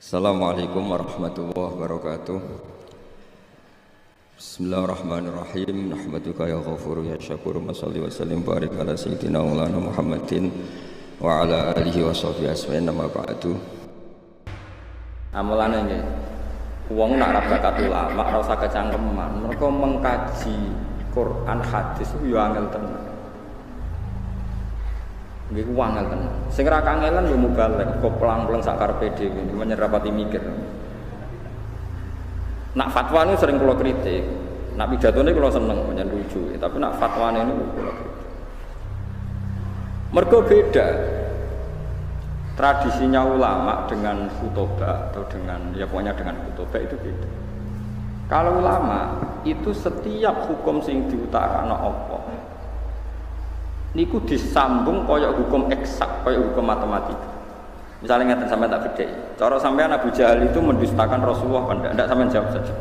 Assalamualaikum warahmatullahi wabarakatuh. Bismillahirrahmanirrahim. Nahmaduka ya ghafuru ya syakuru. Mashalli wa sallim barik ala sayyidina maulana Muhammadin wa ala alihi wa sahbihi asma'in nama ba'du. Amalane nggih. Wong nak ra bakat ulama ora usah kecangkeman. Mereka mengkaji Quran hadis yo angel tenan. Nggih ku angel tenan. Sing ra kangelan yo mubalek, kok pelang-pelang sak karepe dhewe menyerapati mikir. Nak fatwa niku sering kula kritik. Nak pidatone kula seneng pancen lucu, tapi nak fatwane niku kula kritik. Mergo beda tradisinya ulama dengan khutbah atau dengan ya pokoknya dengan khutbah itu beda. Kalau ulama itu setiap hukum sing diutarakno apa niku disambung kaya hukum eksak, kaya hukum matematika. Misalnya ngeten sampean tak bedheki. Cara sampean Abu Jahal itu mendustakan Rasulullah apa ndak? Ndak sampean jawab saja.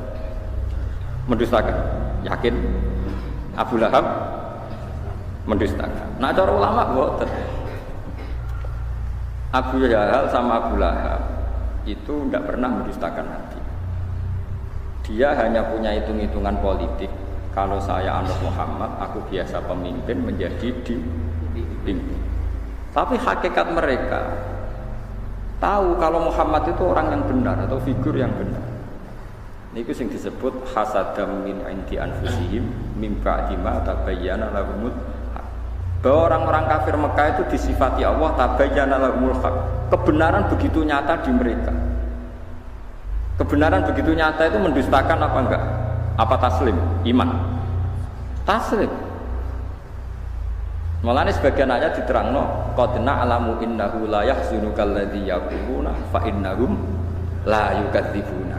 Mendustakan. Yakin? Abu Lahab mendustakan. Nah cara ulama mboten. Abu Jahal sama Abu Lahab itu ndak pernah mendustakan Nabi. Dia hanya punya hitung-hitungan politik. Kalau saya anut Muhammad, aku biasa pemimpin menjadi dipimpin. Tapi hakikat mereka tahu kalau Muhammad itu orang yang benar atau figur yang benar. Ini sing disebut hasadam min indi anfusihim min ba'di ma tabayyana lahumul haq. Bahwa orang-orang kafir Mekah itu disifati Allah tabayyana lahumul haq. Kebenaran begitu nyata di mereka. Kebenaran begitu nyata itu mendustakan apa enggak? Apa taslim? Iman? Taslim. Mulane sebagian ayat diterangno qad na'lamu innahu la yahzunuka alladzi yaquluna fa innahum la yukadzibuna.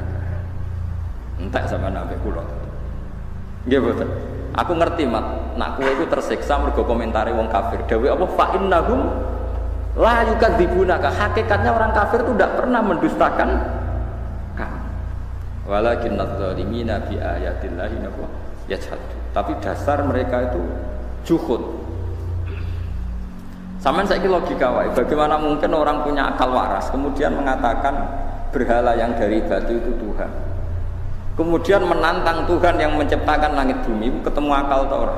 Entek sampean ambek kula. Nggih mboten. Aku ngerti mat, nak kowe iku tersiksa mergo komentare wong kafir. Dewe apa fa innahum la yukadzibuna. Hakikatnya orang kafir itu tidak pernah mendustakan kamu. Walakin adz-dzalimina bi ayatillahi yajhadun. Tapi dasar mereka itu juhud. Sampeyan saiki logika wae, bagaimana mungkin orang punya akal waras kemudian mengatakan berhala yang dari batu itu Tuhan. Kemudian menantang Tuhan yang menciptakan langit bumi, ketemu akal ta ora?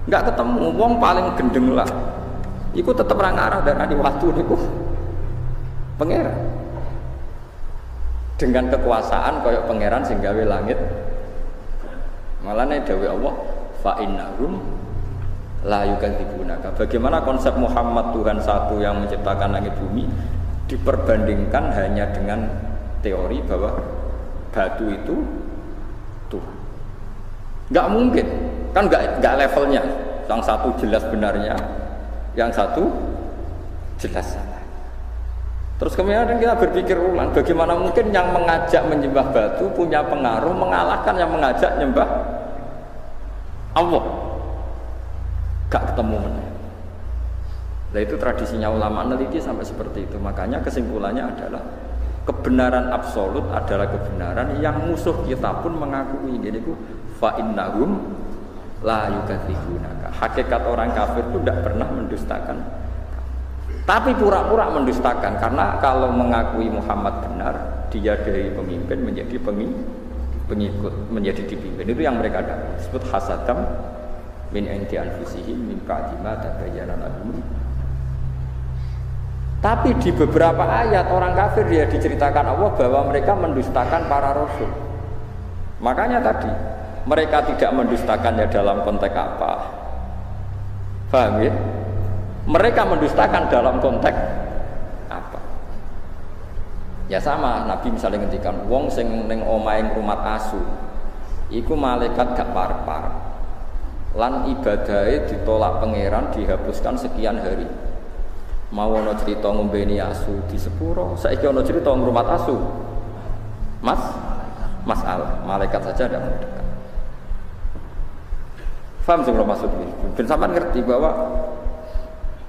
Enggak ketemu, wong paling gendeng lah. Iku tetep ra ngarah darani watu niku pangeran. Dengan kekuasaan kaya pangeran sing gawe langit. Malane dawuh Allah fa innahum la yukadzibunaka. Bagaimana konsep Muhammad Tuhan satu yang menciptakan langit bumi diperbandingkan hanya dengan teori bahwa batu itu Tuhan. Enggak mungkin. Kan enggak levelnya. Yang satu jelas benarnya, yang satu jelas salah. Terus kemudian kita berpikir ulang, bagaimana mungkin yang mengajak menyembah batu punya pengaruh mengalahkan yang mengajak menyembah Allah? Gak ketemu mana. Nah itu tradisinya ulama meneliti sampai seperti itu. Makanya kesimpulannya adalah kebenaran absolut adalah kebenaran yang musuh kita pun mengakui. Jadi itu fa innahum la yukadzibunaka. Hakikat orang kafir itu tidak pernah mendustakan. Tapi pura-pura mendustakan karena kalau mengakui Muhammad benar, dia dari pemimpin menjadi pengikut, menjadi dipimpin. Itu yang mereka dapat. Disebut hasadam min indi anfusihim min ba'di ma tabayyana lahum. Tapi di beberapa ayat orang kafir dia diceritakan Allah bahwa mereka mendustakan para rasul. Makanya tadi mereka tidak mendustakannya dalam konteks apa? Paham ya? Mereka mendustakan dalam konteks apa? Ya sama, Nabi misalnya ngendikan wong sing ning omahe ngrumat asu, iku malaikat gak parek-parek. Lan ibadahe ditolak pangeran dihapuskan sekian hari. Mau ana cerita ngombeni asu di sepuro, saiki ana cerita ngrumat asu. Masalah, malaikat saja tidak mendekat. Faham sing maksud ini? Ben sampean ngerti bahwa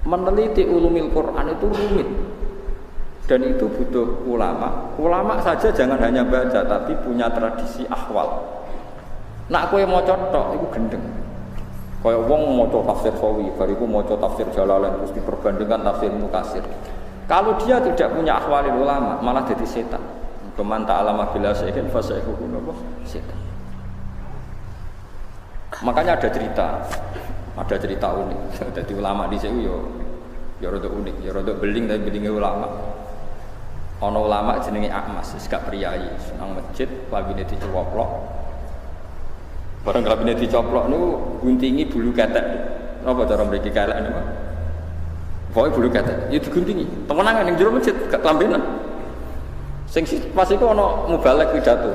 meneliti ulumil Quran itu rumit dan itu butuh ulama. Ulama saja jangan hanya baca tapi punya tradisi ahwal. Nak kowe maca tok iku gendeng. Kaya wong maca tafsir Sawi, bariku maca tafsir Jalalain terus diperbandingkan tafsir Mukatsir. Kalau dia tidak punya akhwalil ulama, malah jadi setan. Keman ta'alama bila syai'in fa syai'uhu setan. Makanya ada cerita unik. Jadi ulama di sini ya rada unik, ya rada beling tapi belingnya ulama. Ana ulama jenenge Akmas, wis gak priyayi, nang masjid labine dicoplok. Bareng labine dicoplok niku guntingi bulu ketek. Napa cara mriki kelek niku? Pokoke bulu ketek, ya diguntingi. Temenan ning jero masjid gak lambenan. Sing pas iku ana mubalek pidato.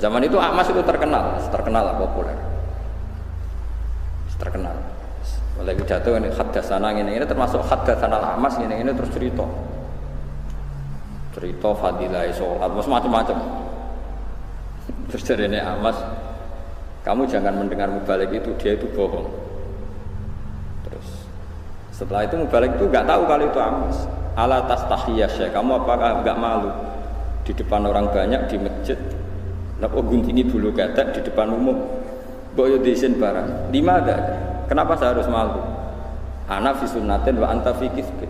Zaman itu Akmas itu terkenal lah populer. Terkenal. Oleh pidato ini haddatsana ngene termasuk haddatsana Akmas ngene terus cerita. Cerita fadilah salat, macam-macam. Terus jarene Akmas, kamu jangan mendengar mubalek itu, dia itu bohong. Terus setelah itu mubalek itu enggak tahu kalau itu Akmas. Ala tastahiyasya, kamu apakah enggak malu di depan orang banyak di masjid? Napa guntingi bulu ketek di depan umum? Mbok yo diisin barang. Lima ada. Kenapa saya harus malu? Ana fi sunnatin wa anta fi kisbin.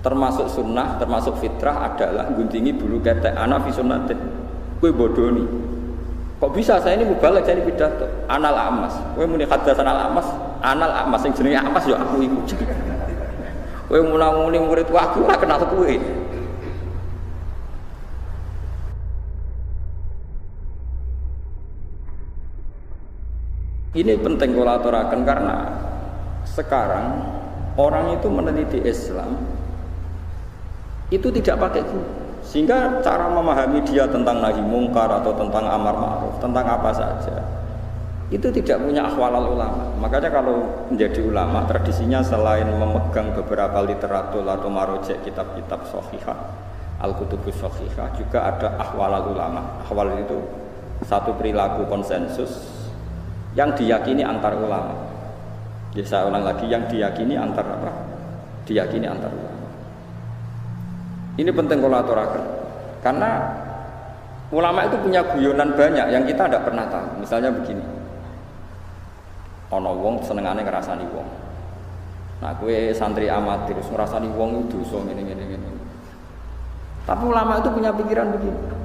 Termasuk sunnah, termasuk fitrah adalah guntingi bulu ketek. Ana fi sunnatin. Kowe bodoni. Kok bisa saya ini mubalek saya ini pidato? Anal Amas. Kowe muni haddatsan al Amas, anal Amas sing jenenge Amas yo aku iku. Kowe muni murid aku ora kenal kowe. Ini penting kalau aturaken karena sekarang orang itu meneliti Islam itu tidak pakai guru, sehingga cara memahami dia tentang nahi mungkar atau tentang amar ma'ruf, tentang apa saja itu tidak punya akhwalul ulama. Makanya kalau menjadi ulama tradisinya selain memegang beberapa literatur atau marojek kitab-kitab sahihah, al-kutubus sahihah, juga ada akhwalul ulama. Akhwal itu satu perilaku konsensus yang diyakini antar ulama. Jadi saya ulang lagi, yang diyakini antar apa? Diyakini antar ulama. Ini penting kalau aturaken. Karena ulama itu punya guyonan banyak yang kita tidak pernah tahu. Misalnya begini. Ana wong senengane ngrasani wong. Nah, kowe santri amatir terus ngrasani wong itu dosa ngene. Tapi ulama itu punya pikiran begini.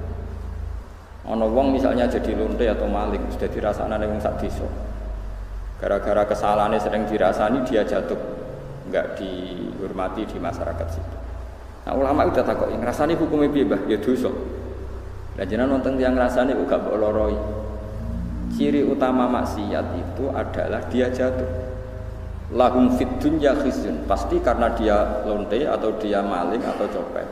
Ana wong misalnya jadi lonte atau maling sudah dirasakane wong sak desa. Gara-gara kesalahannya sering dirasani dia jatuh, enggak dihormati di masyarakat situ. Nah, ulama udah takoki, ngrasani hukume piye, Mbah? Ya dosa. Lah jenengan wonten tiyang ngrasani kok gak mbok loroi. Ciri utama maksiat itu adalah dia jatuh. Lahum fid dunya khizyun. Pasti karena dia lonte atau dia maling atau copet.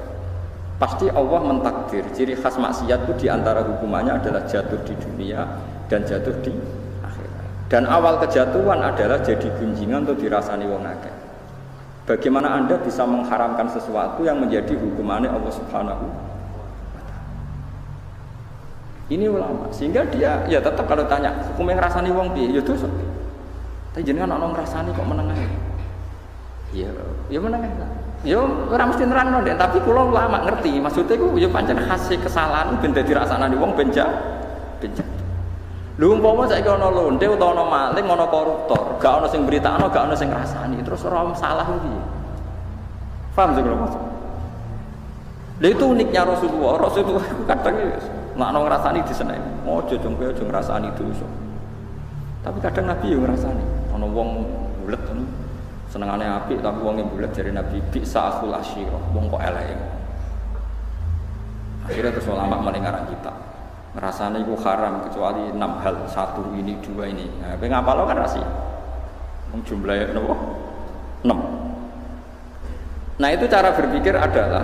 Pasti Allah mentakdir ciri khas maksiat itu diantara hukumannya adalah jatuh di dunia dan jatuh di akhirat. Dan awal kejatuhan adalah jadi gunjingan atau dirasani wong akeh. Bagaimana Anda bisa mengharamkan sesuatu yang menjadi hukumannya Allah Subhanahu wa ta'ala? Ini ulama, sehingga dia ya tetap kalau tanya hukum yang ngrasani wong piye ya dosa. Tapi jenengan ana ngrasani kok meneng ae. Ya meneng ae. Ya ora mesti nerangno ndek, tapi kula ulama ngerti. Maksudnya iku ya pancen khas kesalahan ben dadi rasane wong ben jatuh. Lho umpama saiki ana lonte utawa ana maling, ana koruptor, gak ana sing beritakno, gak ana sing ngrasani, terus ora salah piye? Paham sing kula maksud? Lha itu uniknya Rasulullah. Rasulullah itu kadang ya nek ana ngrasani diseneni. Ojo jengke ojo ngrasani dosa. Tapi kadang Nabi yo ngrasani. Ana wong bulet ngono. Senengane apik tapi wong yang bulet jare Nabi bi sa'ul asyirah. Wong kok elek. Akhirnya terus ulama maling ngarang kitab. Ngrasani iku haram kecuali 6 hal. 1 ini, 2 ini. Nah, kowe ngapalo kan rasi. Wong jumlahe napa? 6. Nah, itu cara berpikir adalah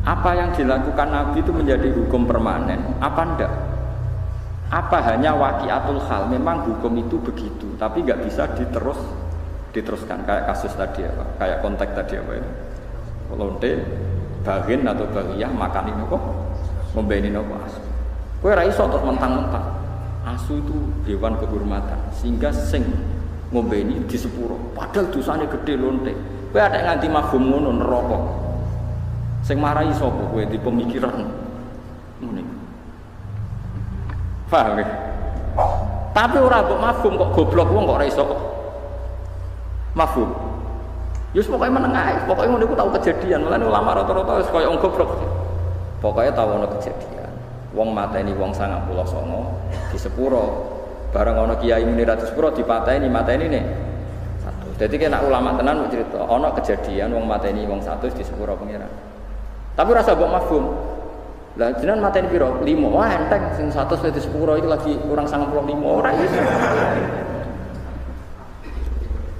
apa yang dilakukan Nabi itu menjadi hukum permanen, apa enggak? Apa hanya waqiatul hal, memang hukum itu begitu, tapi nggak bisa diteruskan kayak kasus tadi apa? Kayak konteks tadi apa itu? Lonte, bagin atau bagiyah makan ini kok, membeni nopo asu. Kowe ra iso terus mentang-mentang. Asu itu hewan kehormatan, sehingga sing ngombeni di sepuro. Padahal dosane gede lonte. Kowe ada nganti mafhum ngono neraka. Sing marahi sapa kowe di pemikiran ngene. Paham ya? Tapi ora kok mafhum kok goblok wong kok ora iso. Mafhum. Yus pokoknya menengah, pokoknya ngono iku tau kejadian. Mulane ulama rata-rata wis koyo wong goblok. Pokoknya tau ono kejadian. Wong mateni wong 99 di sepuro. Bareng ono kiai muni ra di sepuro dipateni nih. Satu. Jadi kena ulama tenan mau cerita, ono kejadian wong mateni wong 100 di sepuro pengiran. Tapi rasa mbok mafhum. Lah jenengan mateni piro? 5. Wah enteng sing 100 di sepuro iki lagi kurang 95 ora iso.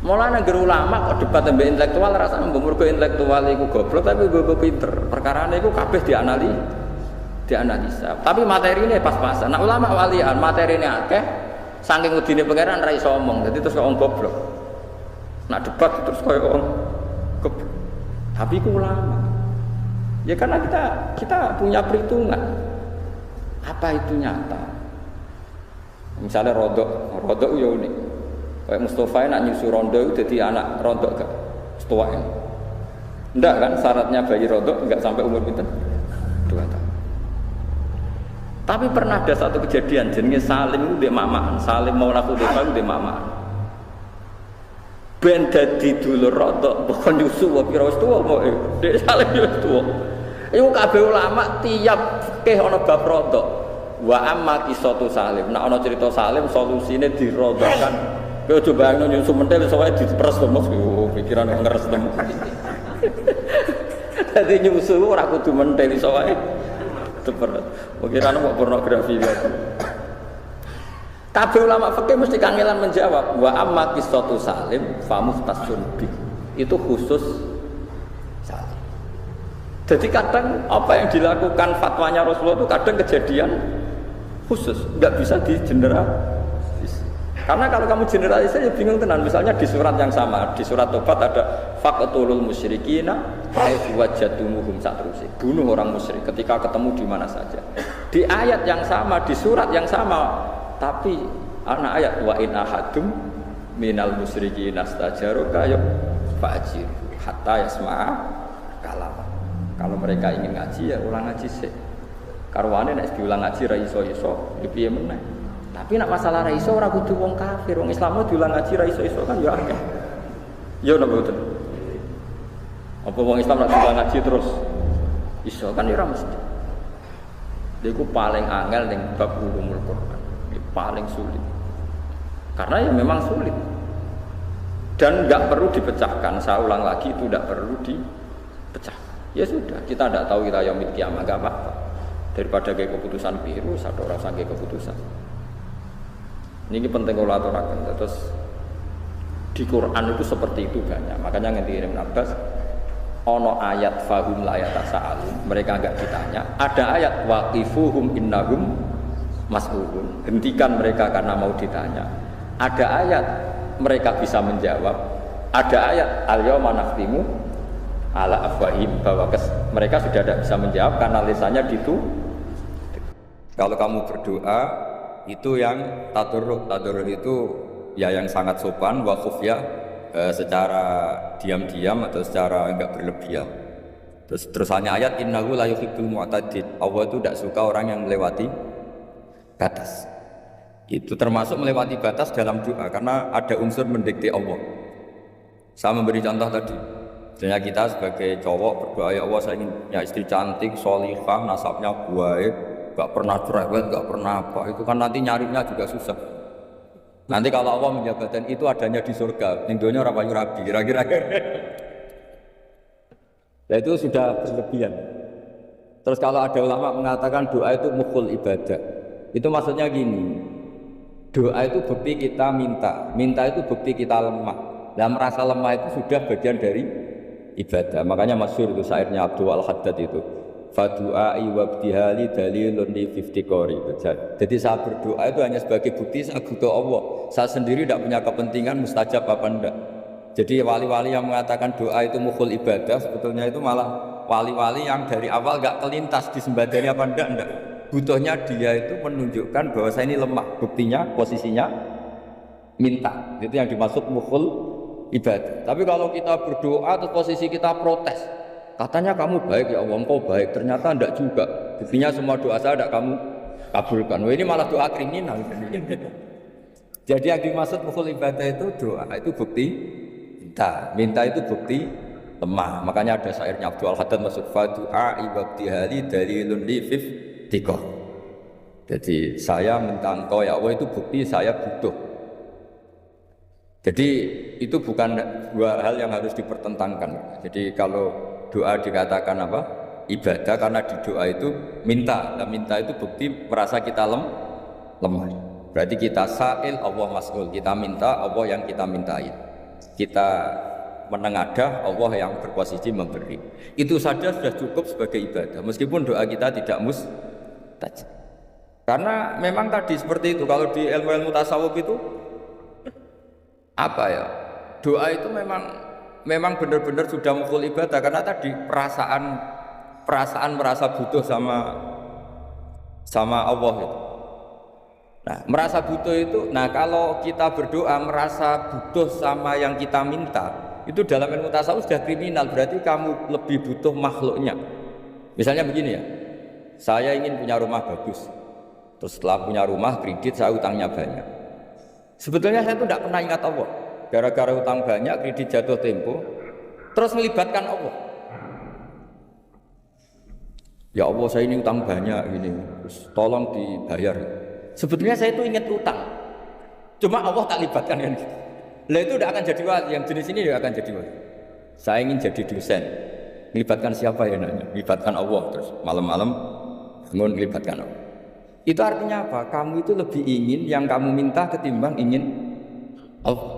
Mulane negeri ulama kok debat mbek intelektual rasane mbok mergo intelektual iku goblok tapi mbok pinter. Perkarane iku kabeh dianalisa. Tapi materine pas-pasan. Nah ulama walian materine akeh saking udine pangeran ra iso omong. Dadi terus kok wong goblok. Nak debat terus koyo wong goblok. Tapi iku ulama. Ya karena kita punya perhitungan. Apa itu nyata? Misalnya rodok ya unik. Kayak Mustafa nak nyusu rondo itu jadi anak rodok gak? Setua ini. Enggak kan syaratnya bayi rodok enggak sampai umur pinten 2 tahun. Tapi pernah ada satu kejadian jenenge Salim itu ndek mamaan. Salim Maula Hudzaifah ndek mamaan. Ben dadi dulur rodok pokon nyusu wae pira wis tuwa kok. Ndek Salim wis tuwa. Iku kabeh ulama tiap fikih ana bab rodok. Wa amma qissatu Salim. Nek ana cerita Salim solusine dirodokkan. Kowe coba bayangno nyusu mentel iso wae diperes to Mas. Pikiran ngeres tem. Dadi nyusu ora kudu mentel iso wae diperes. Pikiran kok pornografi gitu. Tapi ulama fikih mesti kangelan menjawab wa amma qissatu Salim fa muhtasun bi. Itu khusus Salim. Jadi kadang apa yang dilakukan fatwanya Rasulullah itu kadang kejadian khusus, enggak bisa digeneralisir. Karena kalau kamu generalisir ya bingung tenan. Misalnya di surat yang sama, di surat Tobat ada faqtulul musyrikina haitsu wajadtumuhum satrusik. Bunuh orang musyrik ketika ketemu di mana saja. Di ayat yang sama, di surat yang sama, tapi anak ayat wa in ahadum minal musyrikina stajaruka ya fajir hatta yasma'a kalam. Kalau mereka ingin ngaji ya ulang ngaji sih. Karwane nek diulang ngaji ra iso-iso, ya piye meneh. Tapi nak masalah ra iso ora kudu wong kafir, wong Islam diulang ngaji ra iso-iso kan ya akeh. Ya napa mboten? Apa wong Islam nak diulang ngaji terus iso kan ya ora mesti. Iku paling angel ning bab ulumul Quran. Paling sulit. Karena ya memang sulit. Dan enggak perlu dipecahkan, saya ulang lagi itu enggak perlu dipecahkan. Ya sudah, kita tidak tahu kita yaumil kiamah enggak apa-apa. Daripada kayak keputusan biru, satu rasa kayak keputusan. Ini penting kalau aturakan. Terus di Quran itu seperti itu banyak. Makanya ngerti Ibn Abbas, ono ayat fahum la yatasaalun, mereka enggak ditanya. Ada ayat waqifuhum innahum mas'ulun, hentikan mereka karena mau ditanya. Ada ayat mereka bisa menjawab. Ada ayat al-yauma nakhtimu ala afwahim, bahwa mereka sudah tidak bisa menjawab karena lisannya ditu. Kalau kamu berdoa itu yang tadarruk itu ya yang sangat sopan, wa khufya secara diam-diam atau secara enggak berlebihan. Terus hanya ayat innahu la yuhibbul mu'tadin, Allah itu tidak suka orang yang melewati batas. Itu termasuk melewati batas dalam doa karena ada unsur mendikte Allah. Saya memberi contoh tadi. Misalnya kita sebagai cowok berdoa, ya Allah saya ingin punya istri cantik, sholihah, nasabnya baik, gak pernah cerewet, gak pernah apa. Itu kan nanti nyarinya juga susah. Nanti kalau Allah menjabatkan itu adanya di surga, nindonya rapayu rabi, kira-kira. Nah itu sudah berlebihan. Terus kalau ada ulama mengatakan doa itu mukhul ibadah, itu maksudnya gini, doa itu bukti kita minta itu bukti kita lemah. Dan merasa lemah itu sudah bagian dari ibadah. Makanya masyhur itu syairnya Abdul Al-Haddad itu, fadu'ai wabdihali dalilun li fiftikori. Jadi saya berdoa itu hanya sebagai bukti saya butuh Allah. Saya sendiri tidak punya kepentingan mustajab apa enggak. Jadi wali-wali yang mengatakan doa itu mukhul ibadah, sebetulnya itu malah wali-wali yang dari awal enggak kelintas disembadani apa enggak. Butuhnya dia itu menunjukkan bahwa saya ini lemah. Buktinya posisinya minta. Itu yang dimaksud mukhul ibadah. Tapi kalau kita berdoa atau posisi kita protes, katanya kamu baik ya Allah, engkau baik, ternyata enggak juga. Buktinya semua doa saya enggak kamu kabulkan. Wah, ini malah doa kriminal. Jadi yang dimaksud mukhul ibadah itu doa itu bukti. minta itu bukti lemah. Makanya ada syairnya Abdul Haddad masuk fadu'a ibabtihali dalilun li fiftiqah. Jadi saya minta engkau ya Allah itu bukti saya butuh. Jadi itu bukan dua hal yang harus dipertentangkan. Jadi kalau doa dikatakan apa? Ibadah, karena di doa itu minta. Nah, minta itu bukti merasa kita lemah. Berarti kita sa'il Allah mas'ul. Kita minta Allah yang kita mintai. Kita menengadah Allah yang berposisi memberi. Itu saja sudah cukup sebagai ibadah. Meskipun doa kita tidak mustajab. Karena memang tadi seperti itu. Kalau di ilmu-ilmu tasawuf itu apa ya? Doa itu memang benar-benar sudah mukul ibadah, karena tadi perasaan merasa butuh sama Allah itu. Nah, merasa butuh itu, nah kalau kita berdoa merasa butuh sama yang kita minta, itu dalam ilmu tasawuf sudah kriminal, berarti kamu lebih butuh makhluknya. Misalnya begini ya, saya ingin punya rumah bagus, terus setelah punya rumah kredit saya utangnya banyak. Sebetulnya saya itu tidak pernah ingat Allah, gara-gara utang banyak, kredit jatuh tempo, terus melibatkan Allah. Ya Allah, saya ini utang banyak ini, terus tolong dibayar. Sebetulnya saya itu ingat utang, cuma Allah tak libatkan kan gitu. Lah itu tidak akan jadi wali, yang jenis ini tidak akan jadi wali. Saya ingin jadi dosen, melibatkan siapa ya nanya? Melibatkan Allah, terus malam-malam bangun melibatkan Allah. Itu artinya apa? Kamu itu lebih ingin yang kamu minta ketimbang ingin Allah.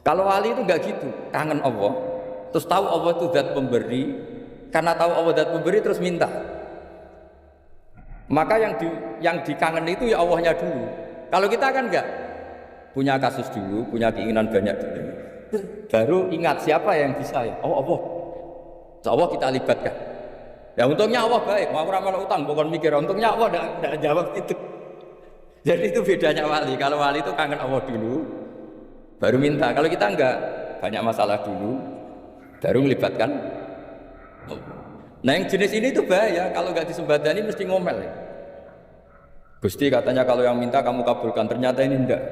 Kalau wali itu enggak gitu, kangen Allah, terus tahu Allah itu zat pemberi, karena tahu Allah zat pemberi terus minta. Maka yang dikangen itu ya Allahnya dulu. Kalau kita kan enggak, punya kasus dulu, punya keinginan banyak dulu, baru ingat siapa yang bisa ya. Oh Allah, Allah kita libatkan. Ya untungnya Allah baik, mau ramal utang bukan mikir, untungnya Allah tidak jawab itu. Jadi itu bedanya wali. Kalau wali itu kangen Allah dulu, baru minta. Kalau kita enggak, banyak masalah dulu, baru melibatkan Allah. Nah yang jenis ini itu bahaya, kalau nggak disembadani mesti ngomel ya. Gusti katanya kalau yang minta kamu kabulkan, ternyata ini enggak.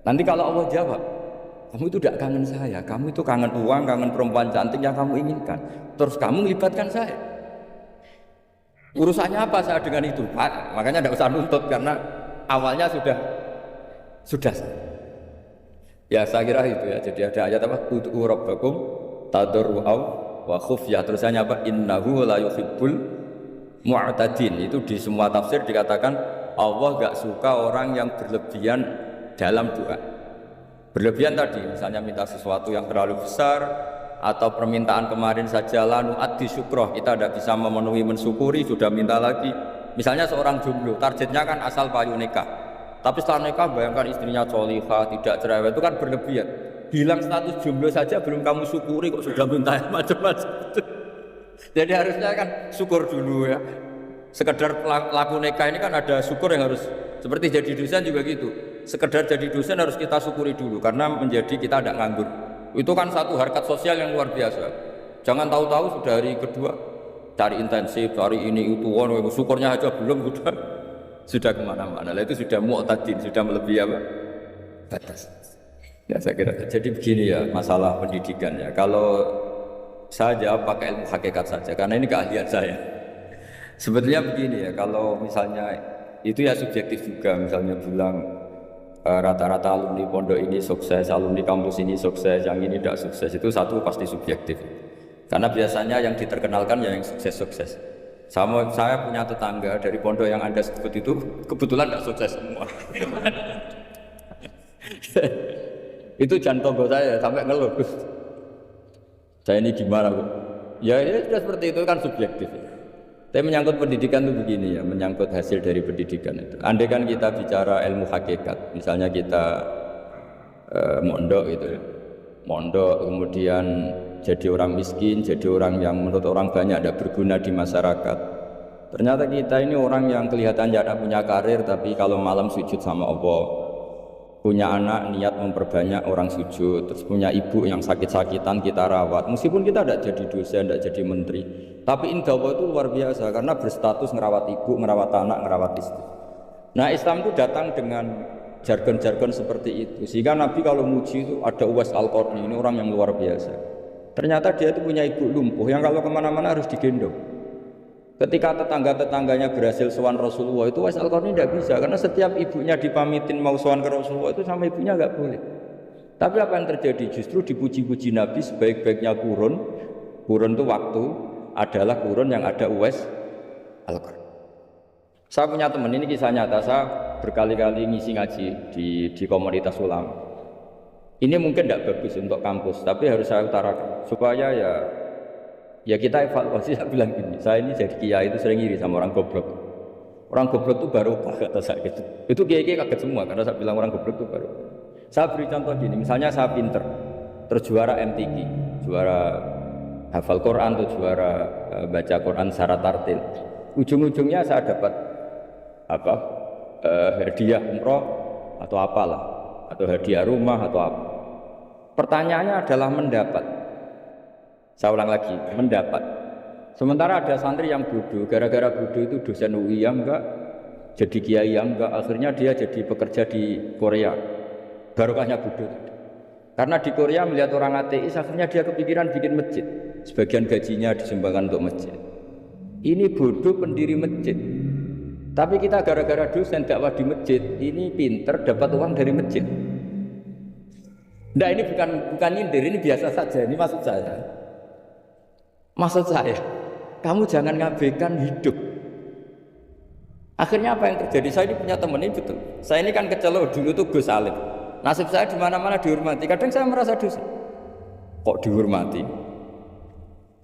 Nanti kalau Allah jawab, kamu itu tidak kangen saya, kamu itu kangen uang, kangen perempuan cantik yang kamu inginkan, terus kamu melibatkan saya. Urusannya apa saya dengan itu? Pak, makanya tidak usah nuntut, karena awalnya sudah. Ya saya kira itu ya, jadi ada ayat apa? Ud'u rabbakum tadarru'aw wa khufyah, terusannya apa? Innahu la yuhibbul mu'tadin. Itu di semua tafsir dikatakan Allah gak suka orang yang berlebihan dalam doa. Berlebihan tadi, misalnya minta sesuatu yang terlalu besar, atau permintaan kemarin saja lanu addi syukroh, kita tidak bisa memenuhi mensyukuri, sudah minta lagi. Misalnya seorang jomblo, targetnya kan asal payu nikah, tapi setelah nikah bayangkan istrinya solihah, tidak cerewet, itu kan berlebihan. Hilang status jomblo saja belum kamu syukuri kok sudah minta macam-macam. Jadi harusnya kan syukur dulu ya. Sekedar laku nikah ini kan ada syukur yang harus, seperti jadi dosen juga gitu. Sekedar jadi dosen harus kita syukuri dulu, karena menjadi kita tidak nganggur. Itu kan satu harkat sosial yang luar biasa. Jangan tahu-tahu sudah hari kedua cari intensif, cari ini itu, syukurnya aja belum sudah kemana-mana. Lah itu sudah mu'tadin, sudah melebihi apa? Batas. Ya saya kira. Jadi begini ya masalah pendidikan ya. Kalau saya jawab pakai ilmu hakikat saja, karena ini keahlian saya. Sebetulnya begini ya, kalau misalnya itu ya subjektif juga, misalnya bilang rata-rata alumni pondok ini sukses, alumni kampus ini sukses, yang ini tidak sukses, itu satu pasti subjektif. Karena biasanya yang diterkenalkan ya yang sukses-sukses. Saya punya tetangga dari pondok yang Anda sebut itu kebetulan tidak sukses semua. Itu jantung saya sampai ngeluh. Saya ini gimana Bu? Ya sudah seperti itu kan subjektif. Tapi menyangkut pendidikan itu begini ya, menyangkut hasil dari pendidikan itu. Andai kan kita bicara ilmu hakikat, misalnya kita mondok gitu ya. Mondok kemudian jadi orang miskin, jadi orang yang menurut orang banyak tidak berguna di masyarakat. Ternyata kita ini orang yang kelihatannya tidak punya karir, tapi kalau malam sujud sama Allah. Punya anak niat memperbanyak orang sujud, terus punya ibu yang sakit-sakitan kita rawat, meskipun kita tidak jadi dosen, tidak jadi menteri, tapi indah Allah itu luar biasa karena berstatus ngerawat ibu, ngerawat anak, ngerawat istri. Nah Islam itu datang dengan jargon-jargon seperti itu. Sehingga Nabi kalau muji itu ada Uwais Al-Qarni, ini orang yang luar biasa. Ternyata dia itu punya ibu lumpuh yang kalau kemana-mana harus digendong. Ketika tetangga-tetangganya berhasil sowan Rasulullah itu Uwais Al-Qarni tidak bisa, karena setiap ibunya dipamitin mau sowan ke Rasulullah itu sama ibunya nggak boleh. Tapi apa yang terjadi? Justru dipuji-puji Nabi sebaik-baiknya kurun itu waktu adalah kurun yang ada Uwais Al-Qarni. Saya punya teman, ini kisah nyata, saya berkali-kali ngisi ngaji di komunitas ulama. Ini mungkin tidak bagus untuk kampus, tapi harus saya utarakan supaya ya kita evaluasi. Saya bilang gini, saya ini jadi kiai itu sering iri sama orang goblok. Orang goblok itu barokah kata saya gitu. Itu kiai-kiai kaget semua karena saya bilang orang goblok itu barokah. Saya beri contoh gini, misalnya saya pinter, terus juara MTQ, juara hafal Quran atau juara baca Quran secara tartil. Ujung-ujungnya saya dapat hadiah umroh atau apalah, atau hadiah rumah atau apa. Pertanyaannya adalah mendapat. Saya ulang lagi, mendapat. Sementara ada santri yang bodoh, gara-gara bodoh itu dosen UI yang enggak, jadi kiai yang enggak, akhirnya dia jadi pekerja di Korea. Barokahnya bodoh. Karena di Korea melihat orang ateis, akhirnya dia kepikiran bikin masjid. Sebagian gajinya disumbangkan untuk masjid. Ini bodoh pendiri masjid. Tapi kita gara-gara dosen dakwah di masjid, ini pinter dapat uang dari masjid. Nah, ini bukan nyindir, ini biasa saja. Ini maksud saya. Maksud saya, kamu jangan ngabaikan hidup. Akhirnya apa yang terjadi? Saya ini punya teman ini betul. Saya ini kan kecelok dulu tuh Gus Alim. Nasib saya di mana-mana dihormati. Kadang saya merasa dosa. Kok dihormati?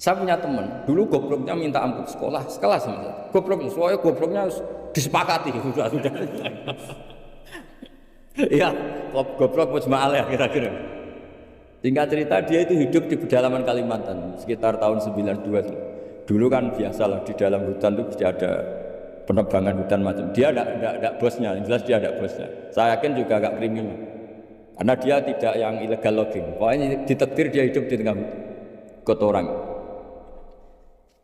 Saya punya teman, dulu gobloknya minta ampun sekolah, sekelas sama gobloknya, soalnya gobloknya disepakati sudah. Iya, goblok mujma'al ya kira-kira. Singkat cerita dia itu hidup di pedalaman Kalimantan sekitar tahun 92. Dulu kan biasalah di dalam hutan itu bisa ada penebangan hutan macam. Dia ada bosnya, yang jelas dia ada bosnya. Saya yakin juga agak kriminal. Karena dia tidak yang illegal logging. Pokoknya ditakdir dia hidup di tengah hutan. Ikut orang.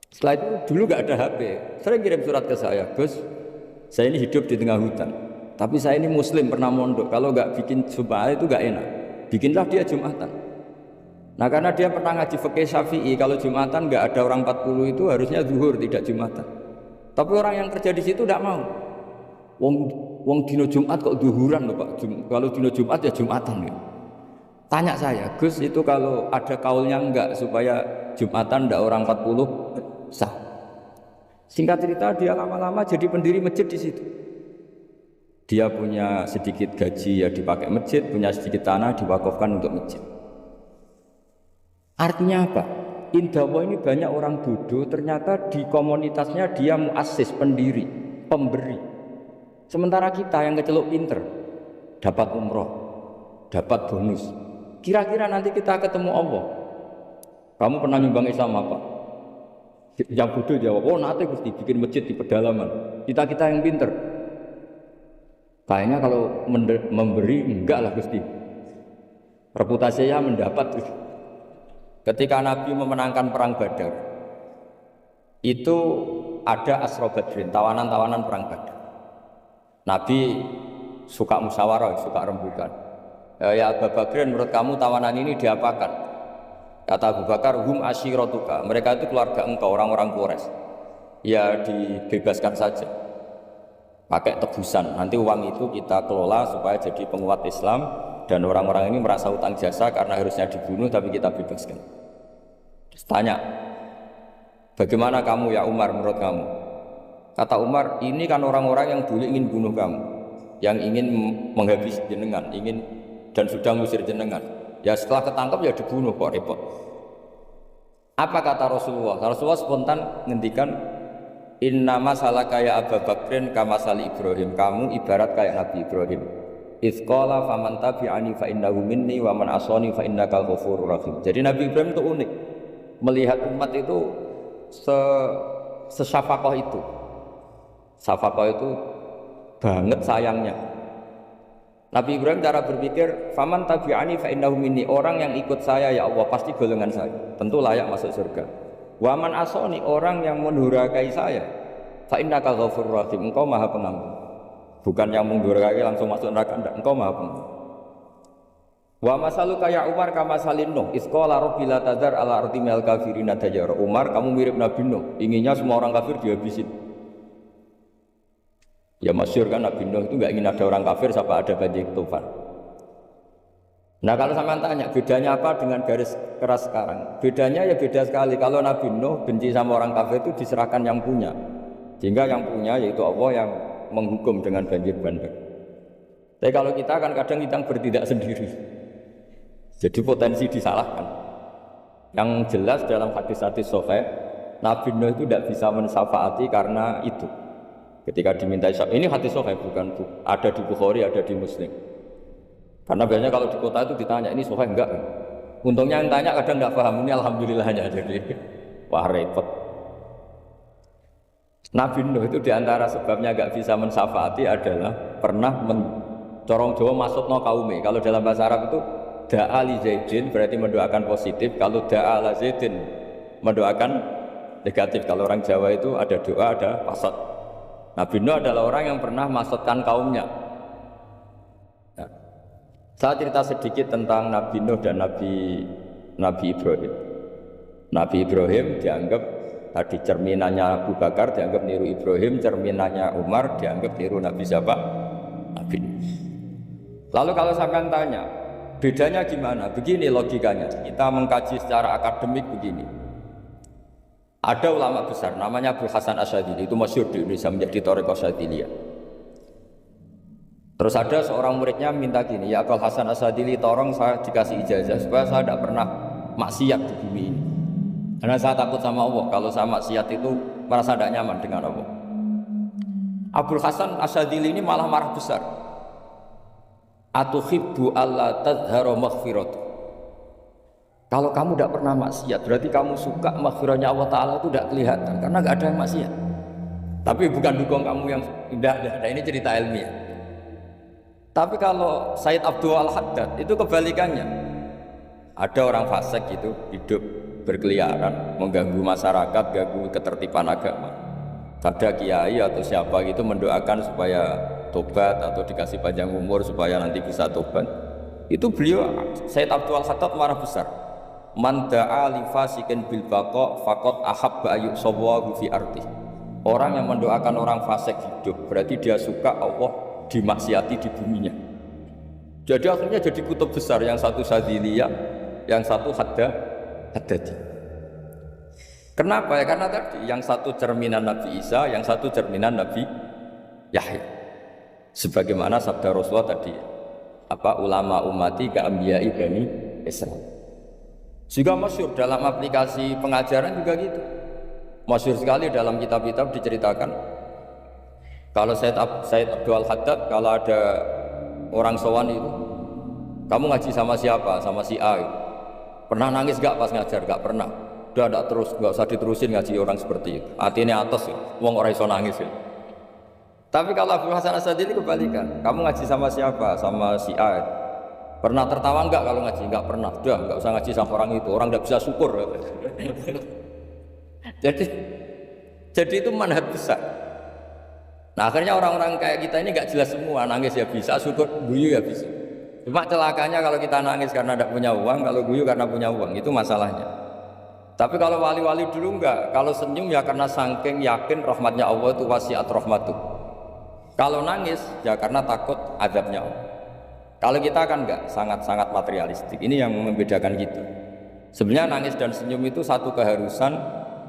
Setelah itu dulu nggak ada HP, sering kirim surat ke saya, Gus, saya ini hidup di tengah hutan, tapi saya ini Muslim pernah mondok, kalau nggak bikin Jumat itu nggak enak, bikinlah dia Jumatan. Nah karena dia pernah ngaji fikih Syafi'i, kalau Jumatan nggak ada orang 40 itu harusnya zuhur tidak Jumatan. Tapi orang yang kerja di situ tidak mau. Wong dino Jumat kok zuhuran loh Pak, kalau dino Jumat ya Jumatan gitu. Tanya saya, Gus itu kalau ada kaulnya enggak supaya Jumatan ndak orang 40 sah. Singkat cerita dia lama-lama jadi pendiri masjid di situ. Dia punya sedikit gaji ya dipakai masjid, punya sedikit tanah diwakafkan untuk masjid. Artinya apa? Indawa ini banyak orang bodoh, ternyata di komunitasnya dia muassis, pendiri, pemberi. Sementara kita yang kecelok pinter, dapat umroh, dapat bonus. Kira-kira nanti kita ketemu Allah, kamu pernah nyumbang Islam apa? Yang bodoh jawab, oh nanti Gusti bikin masjid di pedalaman. Kita yang pinter. Kayaknya kalau memberi enggak lah Gusti. Reputasinya mendapat. Ketika Nabi memenangkan perang Badar, itu ada Asra Badrin, tawanan-tawanan perang Badar. Nabi suka musyawarah, suka rembukan. Ya Abu Bakar, menurut kamu tawanan ini diapakan? Kata Abu Bakar, hum asyiratuka, mereka itu keluarga engkau, orang-orang Quraisy. Ya dibebaskan saja, pakai tebusan. Nanti uang itu kita kelola supaya jadi penguat Islam, dan orang-orang ini merasa utang jasa karena harusnya dibunuh, tapi kita bebaskan. Terus tanya, bagaimana kamu ya Umar, menurut kamu? Kata Umar, ini kan orang-orang yang dulu ingin bunuh kamu, yang ingin menghabisi jenengan, ingin dan sudah ngusir jenengan. Ya setelah ketangkap ya dibunuh, kok repot. Apa kata Rasulullah? Rasulullah spontan ngendikan, inna masalah kayak Abu Bakrin kamasali Ibrahim, kamu ibarat kayak Nabi Ibrahim. Izqala faman tabi'ani fa innahu minni wa man asani fa innakal ghafurur rahim. Jadi Nabi Ibrahim itu unik, melihat umat itu sesyafakoh itu. Syafakoh itu banget sayangnya. Nabi Ibrahim cara berpikir, faman tabi'ani fa innahu minni, orang yang ikut saya ya Allah pasti golongan saya, tentu layak masuk surga. Wa man asani, orang yang mendurhakai saya, fa innaka ghafurur rahim, engkau maha pengampun. bukan yang mundurake langsung masuk neraka, enggak, engkau maha pengampun. Wa masalu kaya Umar kama salin Nuh isqala rabbil tadzar ala ardi minal kafirina dajjara. Umar, kamu mirip Nabi Nuh, inginnya semua orang kafir dihabisin. Ya masyhur kan Nabi Nuh itu enggak ingin ada orang kafir sampai ada banjir tufan. Nah kalau sampean tanya bedanya apa dengan garis keras sekarang? Bedanya ya beda sekali. Kalau Nabi Nuh benci sama orang kafir itu diserahkan yang punya. Sehingga yang punya yaitu Allah yang menghukum dengan banjir bandang. Tapi kalau kita kan kadang kita bertindak sendiri. Jadi potensi disalahkan. Yang jelas dalam hadis-hadis sahih, Nabi Nuh itu tidak bisa mensyafaati karena itu. Ketika diminta ini hadis sahih bukan ada di Bukhari, ada di Muslim. Karena biasanya kalau di kota itu ditanya ini sahih enggak? Untungnya yang tanya kadang enggak paham, ini alhamdulillahnya jadi wah repot. Nabi Nuh itu diantara sebabnya enggak bisa mensyafaati adalah pernah corong Jawa maksudno kaume. Kalau dalam bahasa Arab itu da'a li Zaidin berarti mendoakan positif, kalau da'a la Zaidin mendoakan negatif. Kalau orang Jawa itu ada doa, ada pasot. Nabi Nuh adalah orang yang pernah maksudkan kaumnya. Nah, saya cerita sedikit tentang Nabi Nuh dan Nabi Ibrahim. Nabi Ibrahim dianggap tadi cerminannya Abu Bakar, dianggap niru Ibrahim, cerminannya Umar, dianggap niru Nabi siapa? Nabi Nuh. Lalu kalau sampean tanya, bedanya gimana? Begini logikanya, kita mengkaji secara akademik begini. Ada ulama besar namanya Abdul Hasan Asyadzili, itu masyhur di Indonesia menjadi Thariqah Asyadziliyah. Terus ada seorang muridnya minta gini, ya Abdul Hasan Asyadzili, tolong saya dikasih ijazah supaya saya tidak pernah maksiat di bumi ini. Karena saya takut sama Allah, kalau saya maksiat itu merasa tidak nyaman dengan Allah. Abdul Hasan Asyadzili ini malah marah besar. Atuhibbu alla tadhharu maghfiratuh. Kalau kamu tidak pernah maksiat, berarti kamu suka maghfirahnya Allah Ta'ala itu tidak kelihatan, karena nggak ada yang maksiat. Tapi bukan dukung kamu yang tidak, ini cerita ilmiah. Tapi kalau Sayyid Abdul Al-Haddad itu kebalikannya. Ada orang fasik itu hidup berkeliaran, mengganggu masyarakat, ganggu ketertiban agama. Ada kiai atau siapa gitu mendoakan supaya tobat atau dikasih panjang umur supaya nanti bisa tobat. Itu beliau Sayyid Abdul Al-Haddad marah besar. Man da'a li fasikin bil baqa faqad ahabba ayu sawahu fi ardi. Orang yang mendoakan orang fasik hidup berarti dia suka Allah dimaksiati di buminya. Jadi akhirnya jadi kutub besar, yang satu Syadziliyah, yang satu Haddadi. Kenapa ya? Karena tadi yang satu cerminan Nabi Isa, yang satu cerminan Nabi Yahya. Sebagaimana sabda Rasulullah tadi, apa ulama ummati ka anbiya'i bani Israil. Juga masyhur dalam aplikasi pengajaran juga gitu. Masyhur sekali dalam kitab-kitab diceritakan. Kalau Sayyid Abdul Haddad, kalau ada orang sowan itu, kamu ngaji sama siapa? Sama si A. Pernah nangis gak pas ngajar? Gak pernah. Udah gak terus, gak usah diterusin ngaji orang seperti itu. Hatinya atas ya, wong orang iso nangis ya. Tapi kalau Abdul Hasan Asyadzili kebalikan, kamu ngaji sama siapa? Sama si A. Pernah tertawa enggak kalau ngaji? Enggak pernah. Udah enggak usah ngaji sama orang itu, orang enggak bisa syukur. jadi itu manhaj besar. Nah akhirnya orang-orang kayak kita ini enggak jelas semua, nangis ya bisa, syukur, guyu ya bisa. Cuma celakanya kalau kita nangis karena tidak punya uang, kalau guyu karena punya uang, itu masalahnya. Tapi kalau wali-wali dulu enggak, kalau senyum ya karena saking yakin rahmatnya Allah itu wasiat rahmatuh. Kalau nangis ya karena takut azabnya Allah. Kalau kita kan enggak, sangat-sangat materialistik. Ini yang membedakan kita. Sebenarnya nangis dan senyum itu satu keharusan,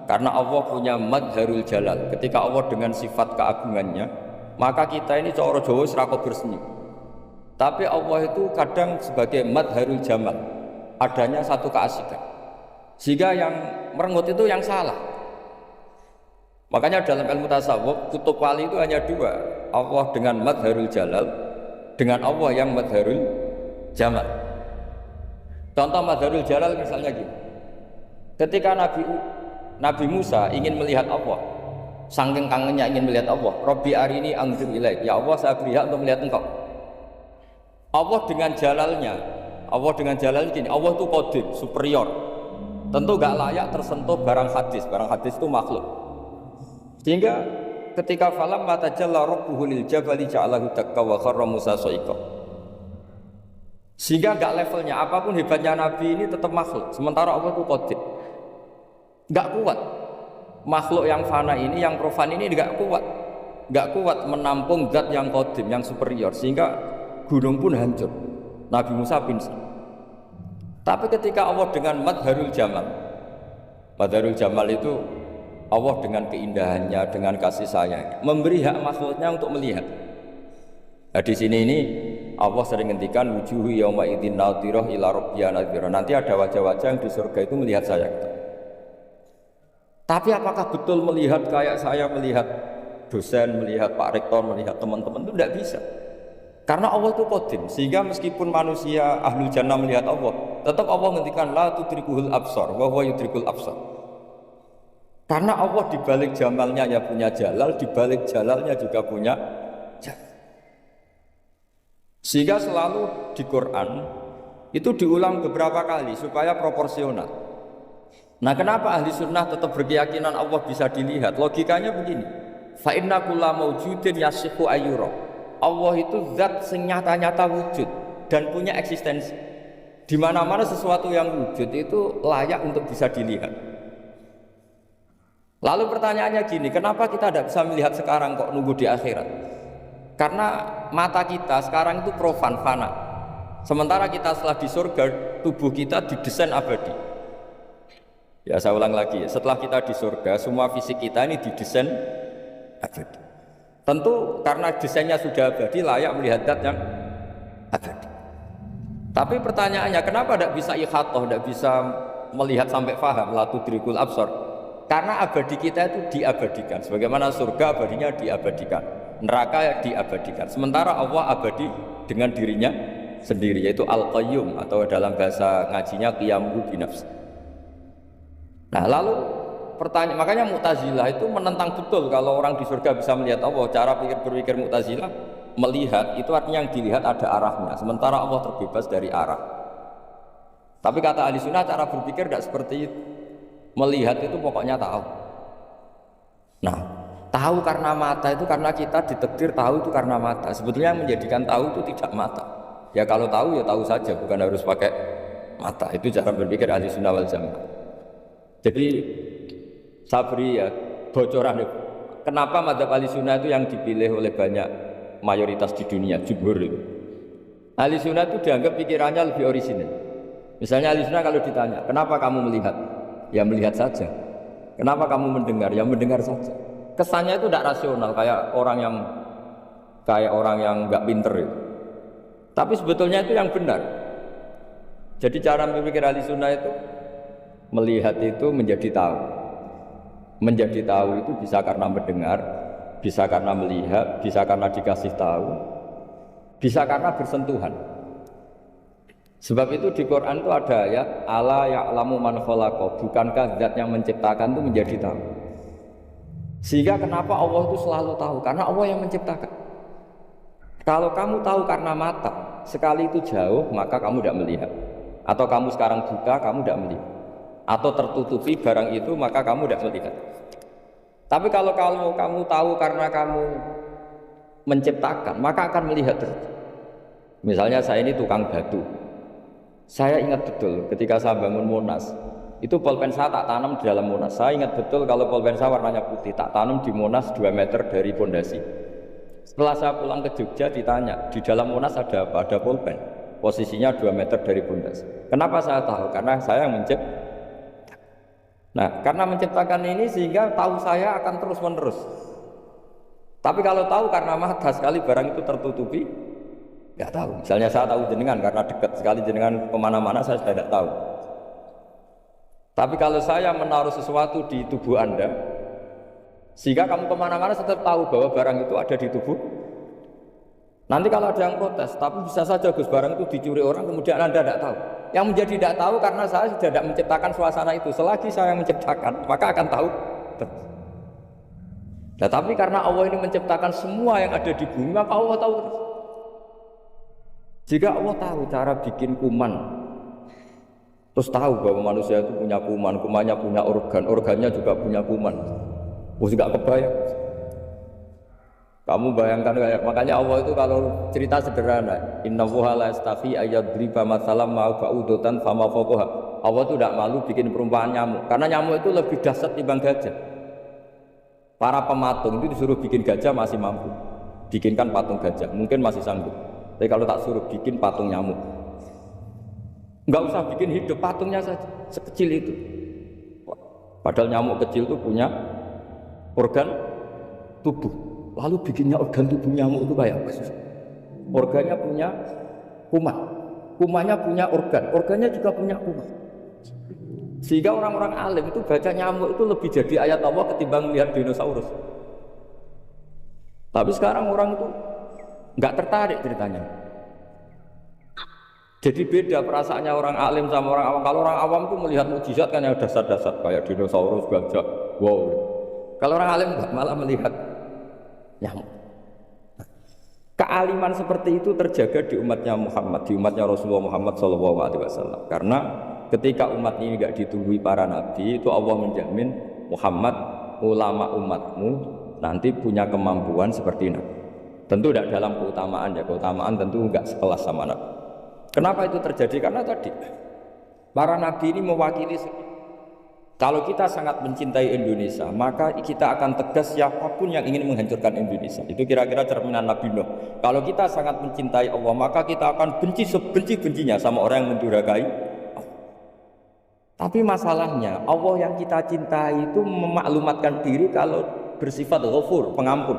karena Allah punya madharul jalal. Ketika Allah dengan sifat keagungannya, maka kita ini coro Jawa serakot bersenyum. Tapi Allah itu kadang sebagai madharul jamal, adanya satu keasikan. Sehingga yang merengut itu yang salah. Makanya dalam ilmu tasawuf, kutub wali itu hanya dua, Allah dengan madharul jalal, dengan Allah yang madharul jamal. Contoh madharul jalal misalnya gini, ketika Nabi Musa ingin melihat Allah, saking kangennya ingin melihat Allah, Rabbi arini anzur ilaik, ya Allah saya beri hak untuk melihat engkau. Allah dengan jalalnya gini, Allah itu qadir, superior, tentu gak layak tersentuh barang hadis itu makhluk. Sehingga ketika falam matajalla rabbuhu lil jabali ja'alahu dakka wa kharra Musa sa'iqa. Sehingga enggak levelnya apapun hebatnya Nabi ini tetap makhluk, sementara Allah itu qadir. Enggak kuat. Makhluk yang fana ini, yang profan ini enggak kuat menampung zat yang qadim, yang superior, sehingga gunung pun hancur. Nabi Musa pingsan. Tapi ketika Allah dengan Madharul Jamal itu Allah dengan keindahannya, dengan kasih sayangnya memberi hak makhluknya untuk melihat. Nah, di sini ini Allah sering ngendikan wujuhu yauma idzin nadhirah ila rabbiha nadhirah. Nanti ada wajah-wajah yang di surga itu melihat saya. Tapi apakah betul melihat kayak saya melihat dosen, melihat Pak Rektor, melihat teman-teman? Itu tidak bisa. Karena Allah itu qadim, sehingga meskipun manusia ahlul jannah melihat Allah, tetap Allah ngendikan la tudrikuhul absar wa huwa yudrikul absar. Karena Allah di balik jamalnya ya punya jalal, di balik jalalnya juga punya jalal. Sehingga selalu di Quran itu diulang beberapa kali supaya proporsional. Nah, kenapa ahli sunnah tetap berkeyakinan Allah bisa dilihat? Logikanya begini, fa inna kulla maujudin yasihu ayyura. Allah itu zat sing nyata-nyata wujud dan punya eksistensi. Di mana-mana sesuatu yang wujud itu layak untuk bisa dilihat. Lalu pertanyaannya gini, kenapa kita tidak bisa melihat sekarang kok nunggu di akhirat? Karena mata kita sekarang itu profan, fana. Sementara kita setelah di surga, tubuh kita didesain abadi. Ya, saya ulang lagi, setelah kita di surga, semua fisik kita ini didesain abadi. Tentu karena desainnya sudah abadi, layak melihat zat yang abadi. Tapi pertanyaannya, kenapa tidak bisa ikhatoh, tidak bisa melihat sampai faham, la tudrikul absar? Karena abadi kita itu diabadikan, sebagaimana surga abadinya diabadikan, neraka diabadikan. Sementara Allah abadi dengan dirinya sendiri, yaitu Al-Qayyum, atau dalam bahasa ngajinya Qiyamuhu binafsi. Nah, lalu pertanyaan, makanya Mu'tazilah itu menentang betul kalau orang di surga bisa melihat Allah. Cara berpikir Mu'tazilah, melihat itu artinya yang dilihat ada arahnya, sementara Allah terbebas dari arah. Tapi kata ahli sunnah, cara berpikir tidak seperti itu. Melihat itu pokoknya tahu. Nah, tahu karena mata itu karena kita ditakdir tahu itu karena mata. Sebetulnya yang menjadikan tahu itu tidak mata. Ya kalau tahu ya tahu saja, bukan harus pakai mata. Itu cara berpikir ahli sunnah wal jamaah. Jadi sabri ya bocoran. Kenapa madzhab ahli sunnah itu yang dipilih oleh banyak mayoritas di dunia, jumhur itu. Ahli sunnah itu dianggap pikirannya lebih orisinal. Misalnya ahli sunnah kalau ditanya, kenapa kamu melihat? Ya melihat saja. Kenapa kamu mendengar? Ya mendengar saja. Kesannya itu tidak rasional, kayak orang yang nggak pinter itu. Tapi sebetulnya itu yang benar. Jadi cara berpikir ahli sunnah itu melihat itu menjadi tahu. Menjadi tahu itu bisa karena mendengar, bisa karena melihat, bisa karena dikasih tahu, bisa karena bersentuhan. Sebab itu di Quran itu ada ayat ala ya'lamu man khalaqa, bukankah zat yang menciptakan itu menjadi tahu. Sehingga kenapa Allah itu selalu tahu? Karena Allah yang menciptakan. Kalau kamu tahu karena mata, sekali itu jauh, maka kamu tidak melihat. Atau kamu sekarang buta, kamu tidak melihat. Atau tertutupi barang itu, maka kamu tidak melihat. Tapi kalau kamu tahu karena kamu menciptakan, maka akan melihat terus. Misalnya saya ini tukang batu. Saya ingat betul ketika saya bangun Monas, itu pulpen saya tak tanam di dalam Monas. Saya ingat betul kalau pulpen saya warnanya putih, tak tanam di Monas 2 meter dari pondasi. Setelah saya pulang ke Jogja ditanya, di dalam Monas ada apa? Ada pulpen, posisinya 2 meter dari pondasi. Kenapa saya tahu? Karena saya yang menciptakan. Nah, karena menciptakan ini sehingga tahu saya akan terus menerus. Tapi kalau tahu karena mata, sekali barang itu tertutupi, nggak tahu. Misalnya saya tahu jenengan karena dekat sekali jenengan kemana-mana, saya sudah tidak tahu. Tapi kalau saya menaruh sesuatu di tubuh Anda, sehingga kamu kemana-mana tetap tahu bahwa barang itu ada di tubuh. Nanti kalau ada yang protes, tapi bisa saja Gus barang itu dicuri orang, kemudian Anda tidak tahu. Yang menjadi tidak tahu karena saya sudah tidak menciptakan suasana itu. Selagi saya yang menciptakan, maka akan tahu. Nah, tapi karena Allah ini menciptakan semua yang ada di bumi, maka Allah tahu terus. Jika Allah tahu cara bikin kuman, terus tahu bahwa manusia itu punya kuman, kumannya punya organ, organnya juga punya kuman. Wah, nggak kebayang. Kamu bayangkan kayak makanya Allah itu kalau cerita sederhana, innallaha la yastahi ayyadriba matsalam ma ba'udatan fama fawqaha. Allah itu tidak malu bikin perumpamaan nyamuk karena nyamuk itu lebih dahsyat dibanding gajah. Para pematung itu disuruh bikin gajah masih mampu. Bikinkan patung gajah, mungkin masih sanggup. Tapi kalau tak suruh bikin patung nyamuk, nggak usah bikin hidup, patungnya saja sekecil itu. Padahal nyamuk kecil itu punya organ tubuh. Lalu bikinnya organ tubuh nyamuk itu kayak apa sih? Organnya punya kuman, kumannya punya organ, organnya juga punya kuman. Sehingga orang-orang alim itu baca nyamuk itu lebih jadi ayat Allah ketimbang melihat dinosaurus. Tapi sekarang orang itu nggak tertarik ceritanya. Jadi beda perasaannya orang alim sama orang awam. Kalau orang awam itu melihat mukjizat kan yang dasar-dasar kayak dinosaurus, gajah, wow. Kalau orang alim malah melihat nyamuk. Kealiman seperti itu terjaga di umatnya Muhammad, di umatnya Rasulullah Muhammad SAW. Karena ketika umat ini nggak ditunggu para nabi, itu Allah menjamin Muhammad, ulama umatmu nanti punya kemampuan seperti nabi. Tentu tidak dalam keutamaan ya, keutamaan tentu nggak sekelas sama nabi. Kenapa itu terjadi? Karena tadi para nabi ini mewakili. Kalau kita sangat mencintai Indonesia, maka kita akan tegas siapapun yang ingin menghancurkan Indonesia. Itu kira-kira cerminan Nabi Nuh. Kalau kita sangat mencintai Allah, maka kita akan benci sebenci-bencinya sama orang yang mendurhakai. Tapi masalahnya, Allah yang kita cintai itu memaklumatkan diri kalau bersifat Ghafur, pengampun.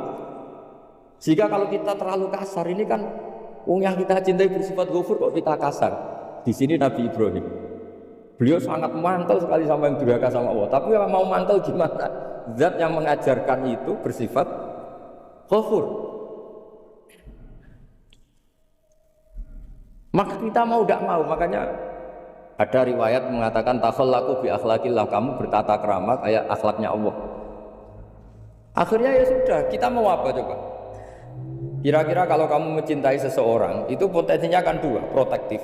Sehingga kalau kita terlalu kasar, ini kan yang kita cintai bersifat Ghafur kok kita kasar. Di sini Nabi Ibrahim. Beliau sangat mantel sekali sama yang durhaka sama Allah. Tapi mau mantel gimana? Zat yang mengajarkan itu bersifat Ghafur. Maka kita mau tidak mau, makanya ada riwayat mengatakan takhallaku bi akhlaqillah, kamu bertata krama kayak akhlaknya Allah. Akhirnya ya sudah, kita mau apa coba? Kira-kira kalau kamu mencintai seseorang, itu potensinya kan dua, protektif.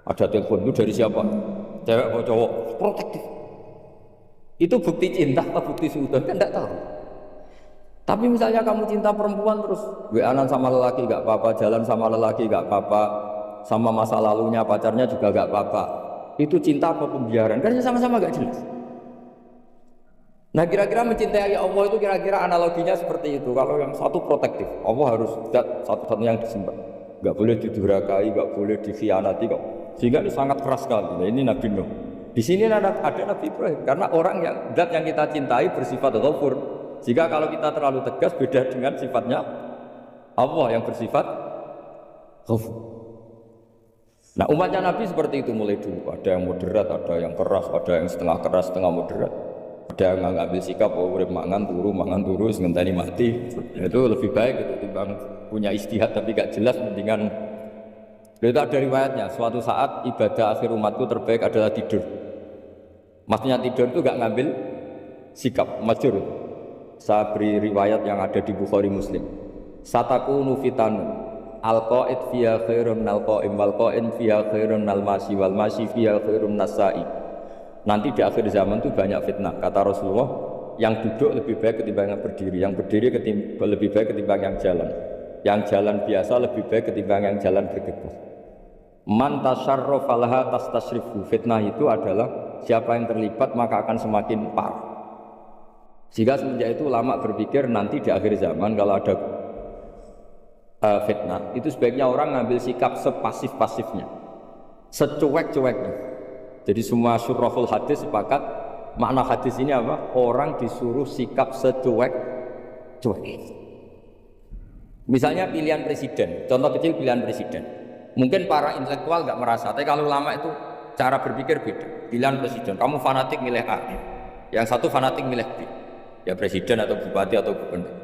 Ada telepon itu dari siapa? Cewek atau cowok? Protektif. Itu bukti cinta atau bukti suudon kan tidak tahu. Tapi misalnya kamu cinta perempuan terus WA-an sama lelaki gak apa-apa, jalan sama lelaki gak apa-apa, sama masa lalunya pacarnya juga gak apa-apa. Itu cinta apa pembiaran? Kan sama-sama gak jelas. Nah kira-kira mencintai Allah itu kira-kira analoginya seperti itu. Kalau yang satu protektif, Allah harus zat satu-satunya yang disembah. Gak boleh didurhakai, gak boleh dikhianati kok. Sehingga ini sangat keras sekali. Nah, ini Nabi Nuh. Di sini ada Nabi Ibrahim karena orang yang zat yang kita cintai bersifat Ghafur. Jika kalau kita terlalu tegas beda dengan sifatnya Allah yang bersifat Ghafur. Nah umatnya Nabi seperti itu mulai dulu. Ada yang moderat, ada yang keras, ada yang setengah keras, setengah moderat. Ada yang ngambil sikap, oh udah mangan turu, ngenteni mati. Itu lebih baik itu timbang punya istihad tapi gak jelas, mendingan. Itu ada riwayatnya, suatu saat ibadah akhir umatku terbaik adalah tidur. Maksudnya tidur itu gak ngambil sikap, masyhur. Saya beri riwayat yang ada di Bukhari Muslim. Satakunu fitanu al-qa'id fiha khairun al-qa'im wal-qa'in fiha khairun al-masi wal-masi fiha khairun nas-sa'i. Nanti di akhir zaman itu banyak fitnah, kata Rasulullah. Yang duduk lebih baik ketimbang yang berdiri, yang berdiri lebih baik ketimbang yang jalan, yang jalan biasa lebih baik ketimbang yang jalan bergegas. Man tasyarrafa laha tastasrifu. Fitnah itu adalah siapa yang terlibat maka akan semakin parah. Jika semenjak itu ulama berpikir nanti di akhir zaman kalau ada fitnah itu sebaiknya orang ngambil sikap sepasif-pasifnya, secuek-cueknya. Jadi semua syurahul hadis sepakat makna hadis ini apa? Orang disuruh sikap secuek-cuek. Misalnya pilihan presiden, contoh kecil pilihan presiden. Mungkin para intelektual nggak merasa, tapi kalau ulama itu cara berpikir beda. Pilihan presiden, kamu fanatik milih A, yang satu fanatik milih B, ya presiden atau bupati atau gubernur.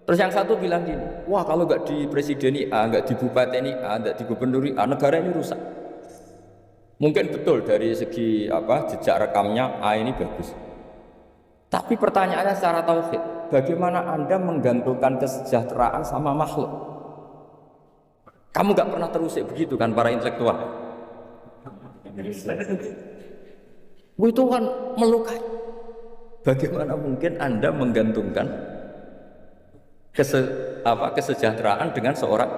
Terus yang satu bilang gini, wah kalau nggak di presiden A, nggak di bupati A, nggak di gubernur A, negara ini rusak. Mungkin betul dari segi jejak rekamnya A ini bagus. Tapi pertanyaannya secara tauhid, bagaimana Anda menggantungkan kesejahteraan sama makhluk? Kamu gak pernah terusik begitu kan para intelektual? Itu kan melukai. Bagaimana mungkin Anda menggantungkan kesejahteraan dengan seorang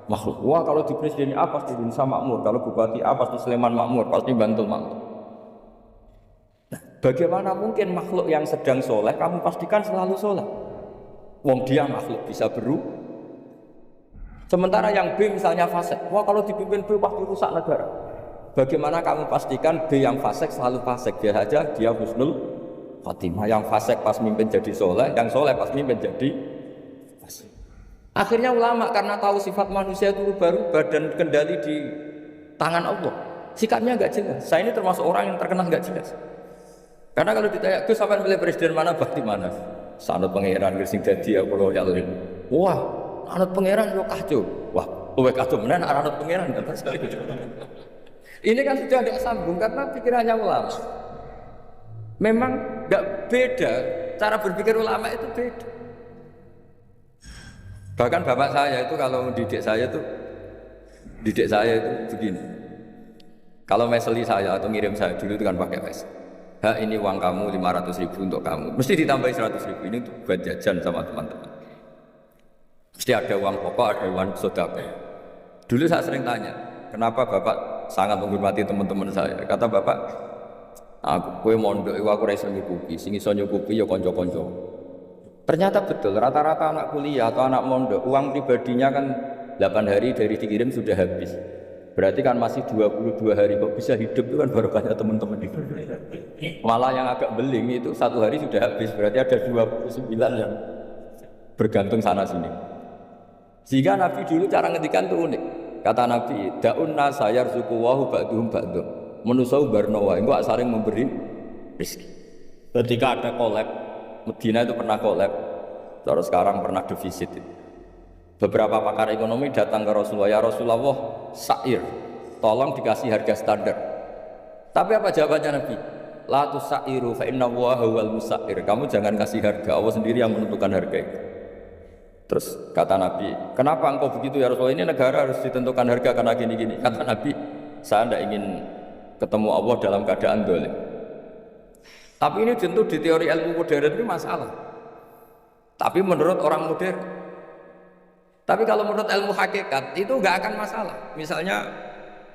makhluk. Wah, kalau di presiden A pasti Indonesia makmur, kalau bupati A pasti Sleman makmur, pasti Bantul makmur. Nah, bagaimana mungkin makhluk yang sedang soleh kamu pastikan selalu soleh? Wong dia makhluk bisa berubah. Sementara yang B misalnya fasik, wah kalau dipimpin B pasti rusak negara. Bagaimana kamu pastikan B yang fasik selalu fasik? Dia saja dia husnul khotimah. Yang fasik pas mimpin jadi soleh, yang soleh pas mimpin jadi fasik. Akhirnya ulama karena tahu sifat manusia itu berubah dan kendali di tangan Allah, sikapnya nggak jelas. Saya ini termasuk orang yang terkenal nggak jelas. Karena kalau ditanya, Gus sampai pilih presiden mana, bakti mana? Sanut pangeran sing dadi aku loyal. Wah, anut pangeran yo kacau. Wah, luwih kacau menan anut pangeran kan. Ini kan sudah tidak sambung karena pikirannya ulama. Memang nggak beda, cara berpikir ulama itu beda. Bahkan bapak saya itu kalau didik saya itu begini. Kalau meseli saya atau ngirim saya dulu itu kan pakai mes. Ini uang kamu 500.000 untuk kamu. Mesti ditambahi 100.000 ini untuk buat jajan sama teman-teman. Mesti ada uang pokok, ada uang sedekah. Dulu saya sering tanya, kenapa bapak sangat menghormati teman-teman saya? Kata bapak, aku mondok, aku rasa nyukupi, sing iso nyukupi ya konco-konco. Ternyata betul, rata-rata anak kuliah atau anak mondok, uang pribadinya kan 8 hari dari dikirim sudah habis. Berarti kan masih 22 hari kok bisa hidup, itu kan barokahnya teman-teman itu. Malah yang agak beling itu 1 hari sudah habis, berarti ada 29 yang bergantung sana sini. Sehingga Nabi dulu cara ngetikan itu unik. Kata Nabi, da'un nasa yarzuqu wahu ba'duhum ba'du. Manusa barnawa, engko saling memberi rezeki. Ketika ada kolab, Medina itu pernah kolab, terus sekarang pernah defisit. Beberapa pakar ekonomi datang ke Rasulullah, ya Rasulullah, sa'ir, tolong dikasih harga standar. Tapi apa jawabannya Nabi? La tusa'iru fa inna Allaha huwal musa'ir. Kamu jangan kasih harga, Allah sendiri yang menentukan harga itu. Terus kata Nabi, kenapa engkau begitu ya Rasulullah? Ini negara harus ditentukan harga karena gini-gini. Kata Nabi, saya tidak ingin ketemu Allah dalam keadaan dolim. Tapi ini tentu di teori ilmu modern itu masalah. Tapi menurut orang modern. Tapi kalau menurut ilmu hakikat itu nggak akan masalah. Misalnya,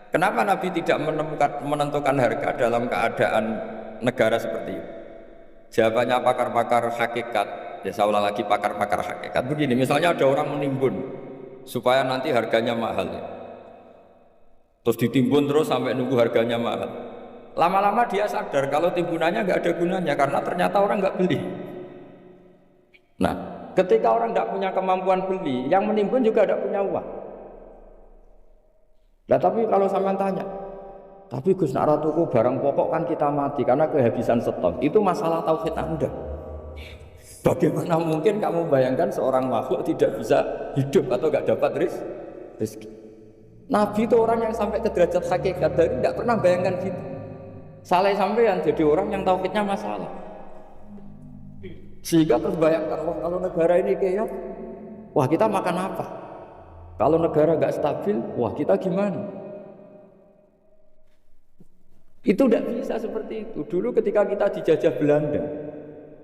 kenapa Nabi tidak menentukan harga dalam keadaan negara seperti itu? Jawabannya pakar-pakar hakikat. Ya saya ulang lagi pakar-pakar hakikat begini, misalnya ada orang menimbun supaya nanti harganya mahal ya. Terus ditimbun terus sampai nunggu harganya mahal. Lama-lama dia sadar kalau timbunannya nggak ada gunanya karena ternyata orang nggak beli. Nah, ketika orang nggak punya kemampuan beli, yang menimbun juga tidak punya uang. Nah, tapi kalau sampean tanya, tapi Gus nak ratuku barang pokok kan kita mati karena kehabisan stok. Itu masalah tauhid Anda. Bagaimana mungkin kamu bayangkan seorang makhluk tidak bisa hidup atau nggak dapat rezeki? Nabi itu orang yang sampai ke derajat hakikat dari tidak pernah bayangkan gitu. Saleh sampean jadi orang yang tauhidnya masalah. Sehingga terus bayangkan, wah kalau negara ini kayak, wah kita makan apa? Kalau negara nggak stabil, wah kita gimana? Itu tidak bisa seperti itu. Dulu ketika kita dijajah Belanda,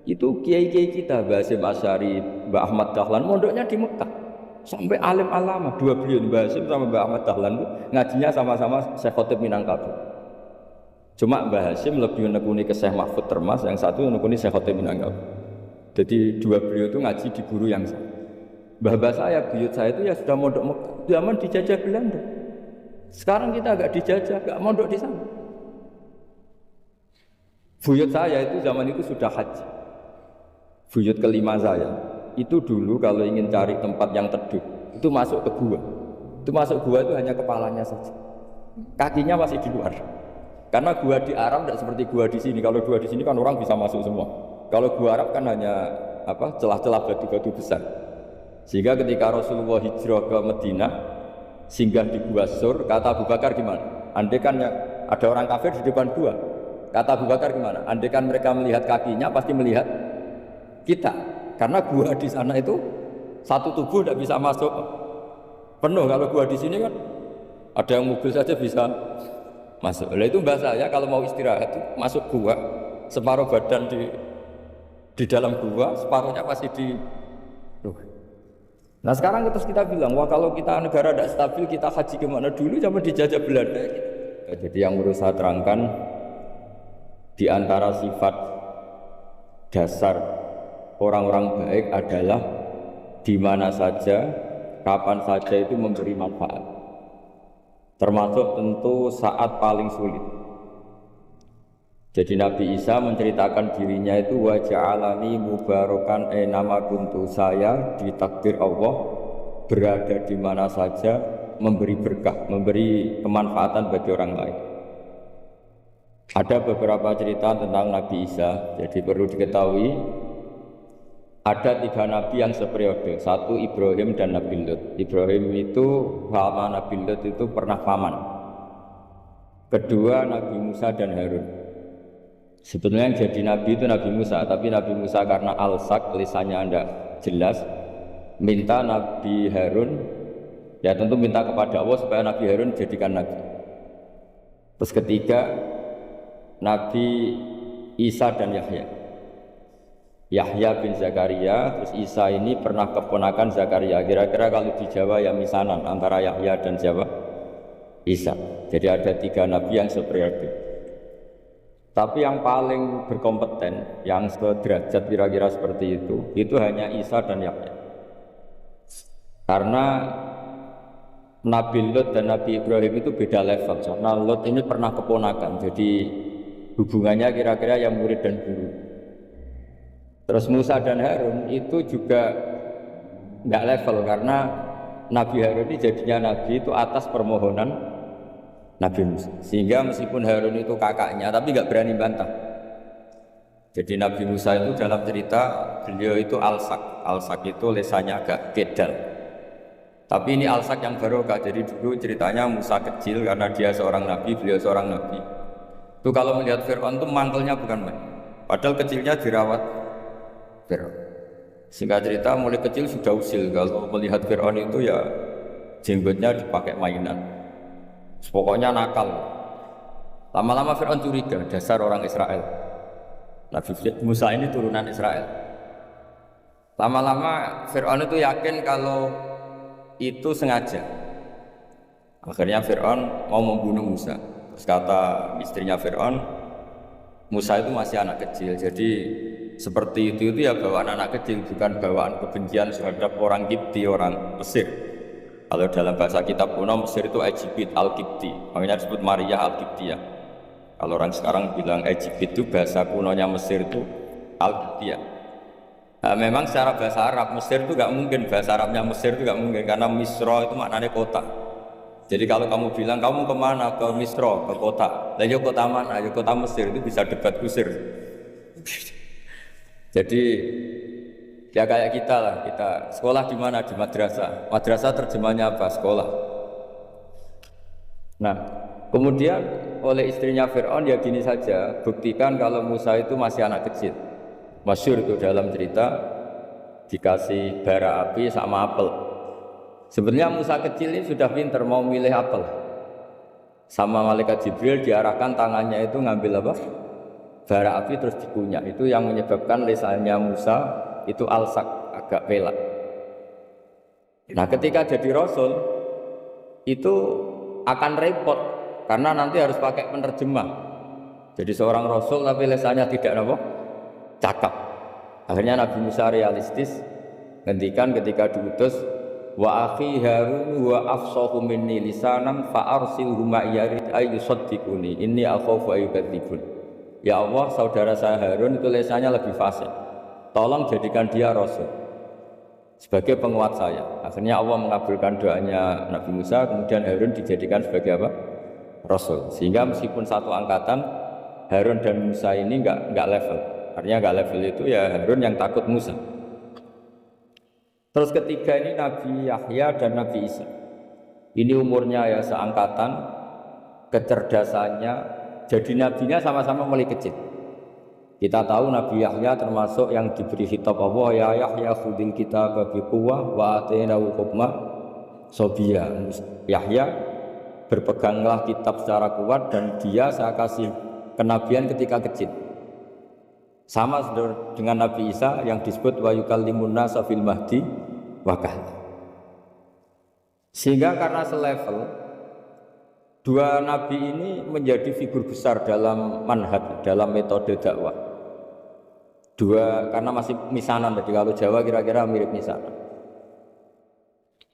itu kiai-kiai kita, Mbah Hasyim Asy'ari, Mbah Ahmad Dahlan, mondoknya di Mekah. Sampai alim alama, dua beliau, Mbah Hasyim sama Mbah Ahmad Dahlan ngajinya sama-sama Syekh Khotib Minangkabau. Cuma Mbah Hasyim lebih menekuni ke Syekh Mahfud Termas, yang satu menekuni Syekh Khotib Minangkabau. Jadi dua beliau itu ngaji di guru yang sama. Mbah saya, buyut saya itu ya sudah mondok Mekah, zaman dijajah Belanda. Sekarang kita agak dijajah, agak mondok di sana. Buyut saya itu zaman itu sudah haji. Buyut kelima saya itu dulu kalau ingin cari tempat yang teduh itu masuk ke gua. Itu masuk gua itu hanya kepalanya saja, kakinya masih di luar. Karena gua di Arab tidak seperti gua di sini. Kalau gua di sini kan orang bisa masuk semua. Kalau gua Arab kan hanya celah-celah batu-batu besar. Sehingga ketika Rasulullah hijrah ke Madinah, singgah di Gua Sur, kata Abu Bakar gimana? Andai kan ada orang kafir di depan gua, kata Abu Bakar gimana? Andai kan mereka melihat kakinya pasti melihat kita, karena gua di sana itu satu tubuh tidak bisa masuk penuh. Kalau gua di sini kan ada yang mobil saja bisa masuk. Nah itu mbak saya kalau mau istirahat itu masuk gua, separuh badan di dalam gua, separuhnya masih di Nah sekarang terus kita bilang, wah kalau kita negara tidak stabil, kita haji kemana dulu zaman dijajah Belanda gitu. Ya, jadi yang menurut saya terangkan, di antara sifat dasar orang-orang baik adalah di mana saja, kapan saja itu memberi manfaat. Termasuk tentu saat paling sulit. Jadi Nabi Isa menceritakan dirinya itu wa ja'alani mubarakan nama kuntu, saya ditakdir Allah berada di mana saja memberi berkah, memberi kemanfaatan bagi orang lain. Ada beberapa cerita tentang Nabi Isa, jadi perlu diketahui ada 3 nabi yang seperiode, satu Ibrahim dan Nabi Lut. Ibrahim itu sama Nabi Lut itu pernah paman. Kedua Nabi Musa dan Harun. Sebetulnya yang jadi nabi itu Nabi Musa, tapi Nabi Musa karena alsak, lisannya tidak jelas, minta Nabi Harun, ya tentu minta kepada Allah supaya Nabi Harun jadikan nabi. Terus ketiga Nabi Isa dan Yahya. Yahya bin Zakaria, terus Isa ini pernah keponakan Zakaria. Kira-kira kalau di Jawa ya misanan antara Yahya dan Jawa Isa. Jadi ada 3 nabi yang seperiode. Tapi yang paling berkompeten, yang sederajat kira-kira seperti itu hanya Isa dan Yahya. Karena Nabi Lut dan Nabi Ibrahim itu beda level. Karena Lut ini pernah keponakan, jadi hubungannya kira-kira yang murid dan guru. Terus Musa dan Harun itu juga nggak level, karena Nabi Harun ini jadinya Nabi itu atas permohonan Nabi Musa, sehingga meskipun Harun itu kakaknya tapi nggak berani bantah. Jadi Nabi Musa itu dalam cerita beliau itu alsak. Alsak itu lesannya agak kedal. Tapi ini alsak yang barokah. Jadi dulu ceritanya Musa kecil karena dia seorang nabi, beliau seorang nabi. Itu kalau melihat Fir'aun itu mantelnya bukan main. Padahal kecilnya dirawat Fir'aun. Singkat cerita mulai kecil sudah usil. Kalau melihat Fir'aun itu ya jenggotnya dipakai mainan. Pokoknya nakal. Lama-lama Fir'aun curiga, dasar orang Israel. Nabi Musa ini turunan Israel. Lama-lama Fir'aun itu yakin kalau itu sengaja. Akhirnya Fir'aun mau membunuh Musa. Terus kata istrinya Fir'aun, Musa itu masih anak kecil, jadi seperti itu ya bawaan anak kecil, bukan bawaan kebencian terhadap orang Kipti, orang Mesir. Kalau dalam bahasa kitab kuno Mesir itu Egypt Al-Kipti, makanya disebut Maria Al-Kiptiyah. Kalau orang sekarang bilang Egypt itu bahasa kunonya Mesir itu Al-Kiptiyah. Nah, memang secara bahasa Arab Mesir itu gak mungkin, bahasa Arabnya Mesir itu gak mungkin, karena Misro itu maknanya kota. Jadi kalau kamu bilang kamu kemana, ke Misro, ke kota, lah ya kota mana, ya kota Mesir, itu bisa debat kusir. Jadi ya kayak kita lah, kita sekolah di mana? Di madrasah. Madrasah terjemahnya apa? Sekolah. Nah, kemudian oleh istrinya Fir'aun ya gini saja, buktikan kalau Musa itu masih anak kecil. Masyhur itu dalam cerita, dikasih bara api sama apel. Sebenarnya Musa kecil ini sudah pinter mau milih apel. Sama malaikat Jibril diarahkan tangannya itu ngambil apa? Bara api terus dikunyah. Itu yang menyebabkan lisannya Musa itu alsak, agak pelak. Nah ketika jadi Rasul itu akan repot karena nanti harus pakai penerjemah. Jadi seorang Rasul tapi lisannya tidak apa? Cakap. Akhirnya Nabi Musa realistis ngendikan ketika diutus, wa akhi Harun wa afsahu minni lisanan fa arsilhu ma'iyarid ayyusaddiquni inni akhafu ayyukadzibun. Ya Allah, saudara saya Harun itu lisannya lebih fasih. Tolong jadikan dia Rasul sebagai penguat saya. Akhirnya Allah mengabulkan doanya Nabi Musa, kemudian Harun dijadikan sebagai apa? Rasul. Sehingga meskipun satu angkatan, Harun dan Musa ini enggak level. Artinya enggak level itu ya Harun yang takut Musa. Terus ketiga ini Nabi Yahya dan Nabi Isa. Ini umurnya ya seangkatan, kecerdasannya, jadi nabinya sama-sama mulai kecil. Kita tahu Nabi Yahya termasuk yang diberi khitab Allah, ya Yahya khudil kitab bi quwwah wa atainahu hukma sobiyya. Yahya berpeganglah kitab secara kuat dan dia saya kasih kenabian ketika kecil. Sama dengan Nabi Isa yang disebut wa yukallimun nasa fil mahdi wa kahla. Sehingga karena selevel, dua nabi ini menjadi figur besar dalam manhaj, dalam metode dakwah. Dua, karena masih misanan tadi, kalau Jawa kira-kira mirip misanan.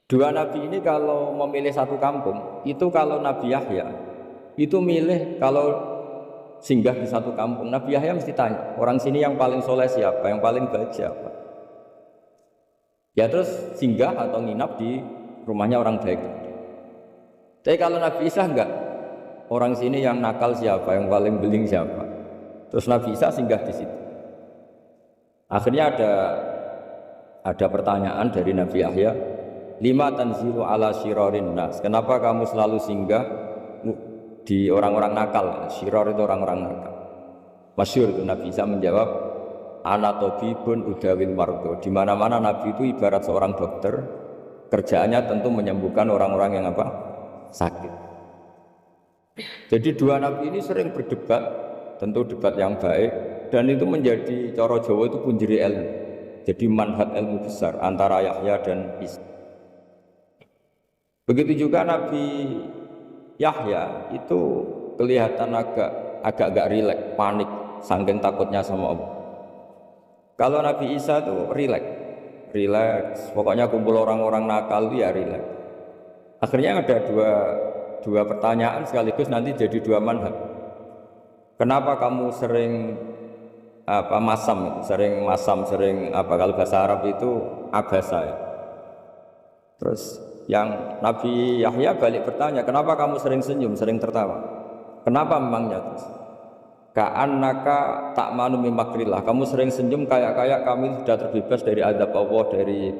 Dua nabi ini kalau memilih satu kampung, itu kalau Nabi Yahya itu milih kalau singgah di satu kampung, Nabi Yahya mesti tanya, orang sini yang paling soleh siapa, yang paling baik siapa. Ya terus singgah atau nginap di rumahnya orang baik. Tapi kalau Nabi Isa enggak, orang sini yang nakal siapa, yang paling beling siapa. Terus Nabi Isa singgah di situ. Akhirnya ada pertanyaan dari Nabi Yahya, lima tanzilu ala syirarin nas, kenapa kamu selalu singgah di orang-orang nakal? Syirar itu orang-orang nakal. Masyhur itu Nabi Isa menjawab, ana tabibun udawil mardo. Di mana-mana Nabi itu ibarat seorang dokter, kerjaannya tentu menyembuhkan orang-orang yang apa? Sakit. Jadi dua Nabi ini sering berdebat, tentu debat yang baik, dan itu menjadi cara Jawa itu punjeri ilmu. Jadi manhaj ilmu besar antara Yahya dan Isa. Begitu juga Nabi Yahya itu kelihatan agak rileks, panik, saking takutnya sama Allah. Kalau Nabi Isa itu rileks, pokoknya kumpul orang-orang nakal ya rileks. Akhirnya ada dua pertanyaan sekaligus nanti jadi dua manhaj. Kenapa kamu sering sering kalau bahasa Arab itu abasa ya. Terus yang Nabi Yahya balik bertanya, kenapa kamu sering senyum, sering tertawa? Kenapa memangnya? Terus ka'annaka ta'manu min makrillah, kamu sering senyum kayak kami sudah terbebas dari azab Allah, dari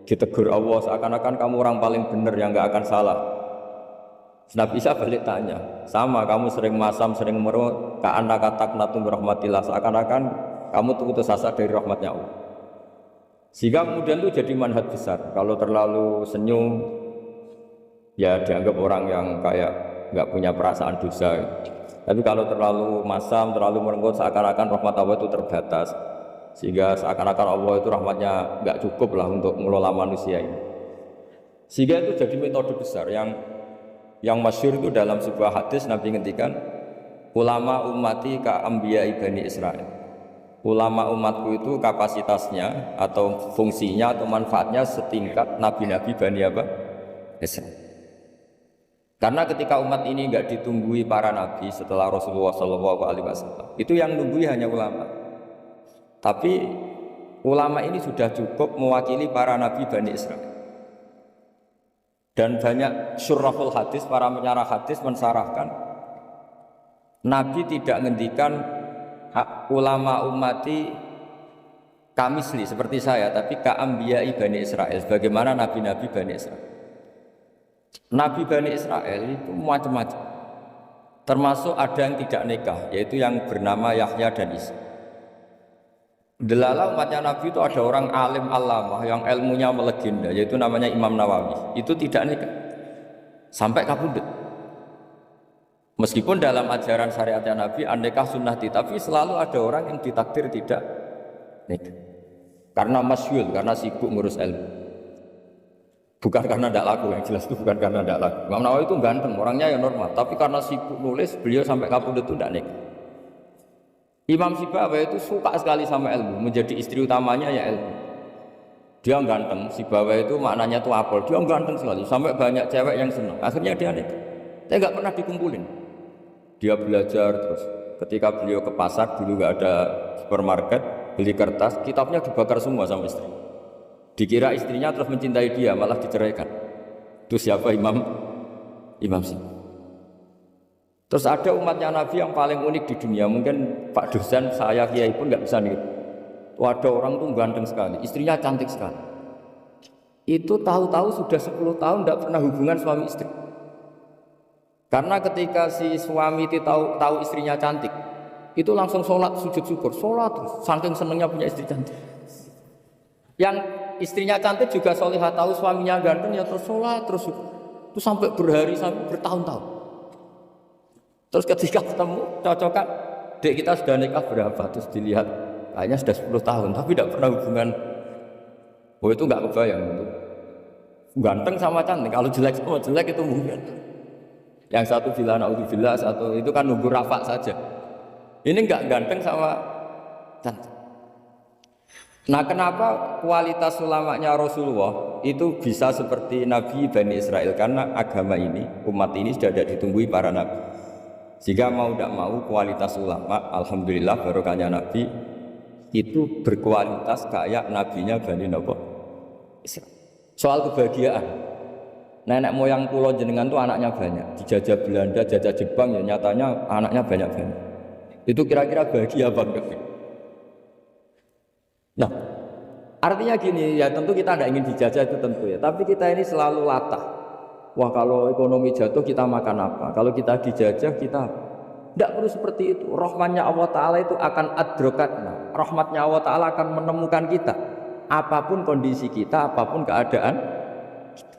ditegur Allah, seakan-akan kamu orang paling benar yang gak akan salah. Nabi Isa balik tanya, sama kamu sering masam, sering merut, ka'annaka taqnatu min rahmatillah, seakan-akan kamu putus asa dari rahmatnya Allah. Sehingga kemudian itu jadi manhaj besar. Kalau terlalu senyum, ya dianggap orang yang kayak nggak punya perasaan dosa. Tapi kalau terlalu masam, terlalu merenggut, seakan-akan rahmat Allah itu terbatas. Sehingga seakan-akan Allah itu rahmatnya nggak cukup lah untuk mengelola manusia ini. Sehingga itu jadi metode besar yang masyhur itu dalam sebuah hadis Nabi ngendikan, ulama ummati ka anbiya'i bani Israil. Ulama umatku itu kapasitasnya atau fungsinya atau manfaatnya setingkat nabi-nabi Bani Israil. Karena ketika umat ini enggak ditunggui para nabi setelah Rasulullah SAW, itu yang nunggui hanya ulama. Tapi ulama ini sudah cukup mewakili para nabi Bani Israil. Dan banyak syurrahul hadis, para penyarah hadis mensarahkan, Nabi tidak ngendikan ulama ummati kamisli seperti saya, tapi ka'ambiyai Bani Israel, bagaimana nabi-nabi Bani Israel. Nabi Bani Israel itu macam-macam, termasuk ada yang tidak nikah, yaitu yang bernama Yahya dan Isa. Delala umatnya Nabi itu ada orang alim allamah yang ilmunya melegenda, yaitu namanya Imam Nawawi, itu tidak nikah sampai kabudut. Meskipun dalam ajaran syariatnya Nabi an-nikah sunnati, tapi selalu ada orang yang ditakdir tidak nikah karena masyhur, karena sibuk ngurus ilmu, bukan karena tidak laku. Yang jelas itu bukan karena tidak laku. Imam Nawawi itu ganteng, orangnya yang normal, tapi karena sibuk nulis, beliau sampai kabudut itu tidak nikah. Imam Sibawayh itu suka sekali sama ilmu, menjadi istri utamanya ya ilmu. Dia ganteng, Sibawayh itu maknanya itu apel, dia ganteng sekali, sampai banyak cewek yang senang. Akhirnya dia nikah, saya nggak pernah dikumpulin. Dia belajar terus. Ketika beliau ke pasar, dulu nggak ada supermarket, beli kertas, kitabnya dibakar semua sama istri. Dikira istrinya terus mencintai dia, malah diceraikan. Itu siapa? Imam Sibawayh. Terus ada umatnya Nabi yang paling unik di dunia, mungkin Pak dosen saya kiai pun nggak bisa nih. Ada orang tuh ganteng sekali, istrinya cantik sekali. Itu tahu-tahu sudah 10 tahun tidak pernah hubungan suami istri. Karena ketika si suami itu tahu istrinya cantik, itu langsung sholat sujud syukur, sholat terus, saking senengnya punya istri cantik. Yang istrinya cantik juga solihah, tahu suaminya ganteng ya terus sholat terus, itu sampai berhari sampai bertahun-tahun. Terus ketika ketemu cocokan, dek kita sudah nikah berapa? Terus dilihat kayaknya sudah 10 tahun, tapi tidak pernah hubungan. Oh itu nggak kebayang itu. Ganteng sama cantik. Kalau jelek sama jelek itu mungkin. Yang satu bilang naudzubillah, satu itu kan nunggu rafa saja. Ini enggak ganteng sama cantik. Nah, kenapa kualitas ulamanya Rasulullah itu bisa seperti Nabi Bani Israel? Karena agama ini, umat ini sudah tidak ditunggui para nabi. Jika mau tidak mau kualitas ulama, alhamdulillah barokahnya Nabi itu berkualitas kayak nabinya Bani Israel. Soal kebahagiaan, nenek moyang pulau jenengan tuh anaknya banyak, dijajah Belanda, jajah Jepang, ya nyatanya anaknya banyak-banyak. Itu kira-kira bahagia apa enggak? Nah, artinya gini, ya tentu kita tidak ingin dijajah itu tentu ya, tapi kita ini selalu latah. Wah, kalau ekonomi jatuh kita makan apa? Kalau kita dijajah kita tidak perlu seperti itu. Rahmatnya Allah Ta'ala itu akan adrokatna. Rahmatnya Allah Ta'ala akan menemukan kita. Apapun kondisi kita, apapun keadaan kita.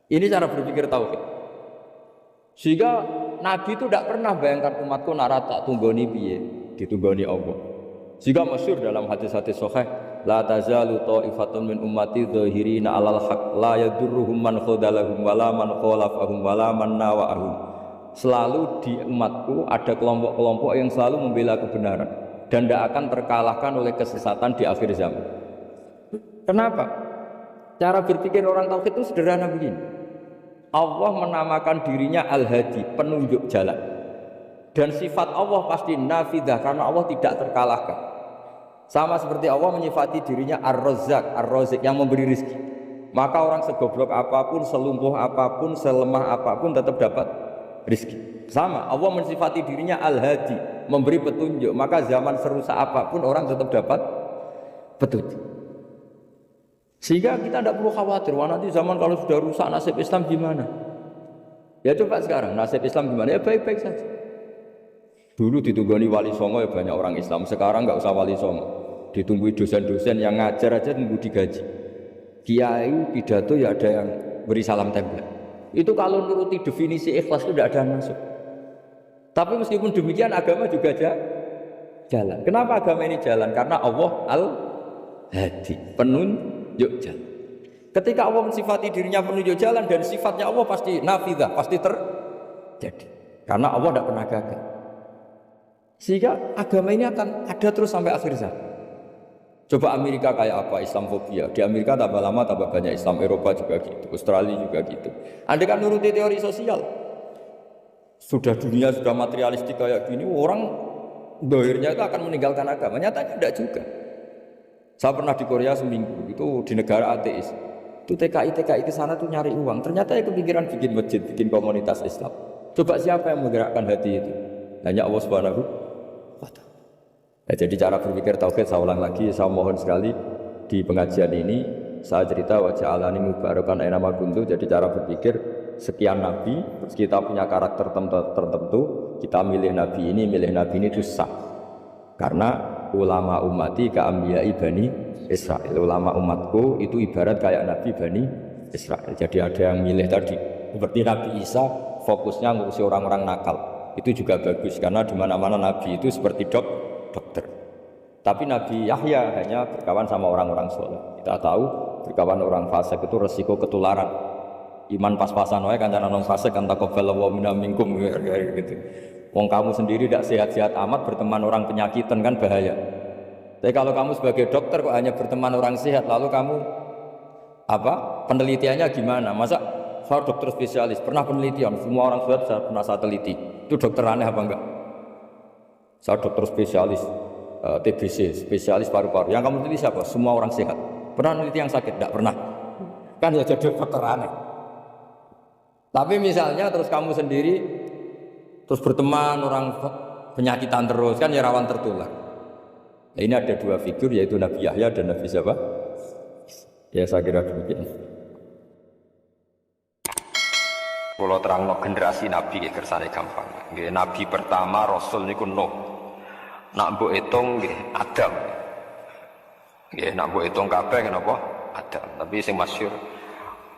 Ini cara berpikir tauhid. Sehingga Nabi itu tidak pernah bayangkan umatku narata tunggoni piye, ditunggoni Allah. Sehingga masyhur dalam hadis-hadis sahih, la tazalu ta'ifatun min ummati dzahirina 'alal haq la yadurruhum man khadalahum wala man khalafahum wala man nawa'ahum. Selalu di umatku ada kelompok-kelompok yang selalu membela kebenaran dan tidak akan terkalahkan oleh kesesatan di akhir zaman. Kenapa? Cara berpikir orang tauhid itu sederhana begini. Allah menamakan dirinya Al-Hadi, penunjuk jalan. Dan sifat Allah pasti nafidah karena Allah tidak terkalahkan. Sama seperti Allah menyifati dirinya Ar-Razzaq, Ar-Razik yang memberi rizki. Maka orang segoblok apapun, selumpuh apapun, selemah apapun tetap dapat rizki. Sama, Allah mensifati dirinya Al-Hadi, memberi petunjuk. Maka zaman serusak apapun orang tetap dapat petunjuk. Sehingga kita tidak perlu khawatir, wah nanti zaman kalau sudah rusak nasib Islam gimana? Ya coba sekarang nasib Islam gimana? Ya baik-baik saja. Dulu ditunggoni wali songo ya banyak orang Islam, sekarang nggak usah wali songo. Ditunggui dosen-dosen yang ngajar aja tunggu digaji. Kiai pidato ya ada yang beri salam tempel. Itu kalau nuruti definisi ikhlas itu tidak ada masuk. Tapi meskipun demikian agama juga jalan. Kenapa agama ini jalan? Karena Allah Al-Hadi, penunjuk jalan. Ketika Allah mensifati dirinya penunjuk jalan dan sifatnya Allah pasti nafidah, pasti terjadi. Karena Allah tidak pernah gagal. Sehingga agama ini akan ada terus sampai akhir zaman. Coba Amerika kayak apa, Islamofobia. Di Amerika tambah lama tambah banyak Islam, Eropa juga gitu, Australia juga gitu. Anda kan nuruti teori sosial. Sudah dunia sudah materialistik kayak gini, orang dohirnya itu akan meninggalkan agama. Nyatanya tidak juga. Saya pernah di Korea seminggu, itu di negara ateis. Itu TKI ke sana tuh nyari uang. Ternyata ya kepikiran bikin masjid, bikin komunitas Islam. Coba siapa yang menggerakkan hati itu? Hanya Allah Subhanahu wa Ta'ala. Ya, jadi cara berpikir tauhid saya ulang lagi, saya mohon sekali di pengajian ini saya cerita wajah alani mubarakan aina ma kuntu. Jadi cara berpikir sekian nabi, terus kita punya karakter tertentu, kita milih nabi ini itu sah. Karena ulama ummati ka'ambiyai Bani Israel. Ulama umatku itu ibarat kayak nabi Bani Israel. Jadi ada yang milih tadi seperti Nabi Isa fokusnya ngurusi orang-orang nakal. Itu juga bagus karena di mana-mana nabi itu seperti dokter. Tapi Nabi Yahya hanya berkawan sama orang-orang soleh. Kita tahu berkawan orang fasik itu resiko ketularan. Iman pas-pasan wae kancanan orang fasik kan taqabbalallahu minna minkum gitu. Wong kamu sendiri tidak sehat-sehat amat berteman orang penyakitan kan bahaya. Tapi kalau kamu sebagai dokter kok hanya berteman orang sehat, lalu kamu apa? Penelitiannya gimana? Masa saya dokter spesialis, pernah penelitian, semua orang sehat pernah saya teliti. Itu dokter aneh apa enggak? Saya dokter spesialis TBC, spesialis paru-paru. Yang kamu teliti siapa? Semua orang sehat. Pernah meneliti yang sakit? Tidak pernah. Kan ya jadi dokter aneh. Tapi misalnya terus kamu sendiri terus berteman orang penyakitan terus, kan ya rawan tertular. Nah, ini ada dua figur yaitu Nabi Yahya dan Nabi siapa? Ya saya kira demikian. Kalau terang generasi Nabi kersane gampang. Nabi pertama Rasul niku Nuh. Nak mbok hitung nggih Adam. Nggih nak mbok hitung kabeh kenapa? Adam. Tapi sing masyhur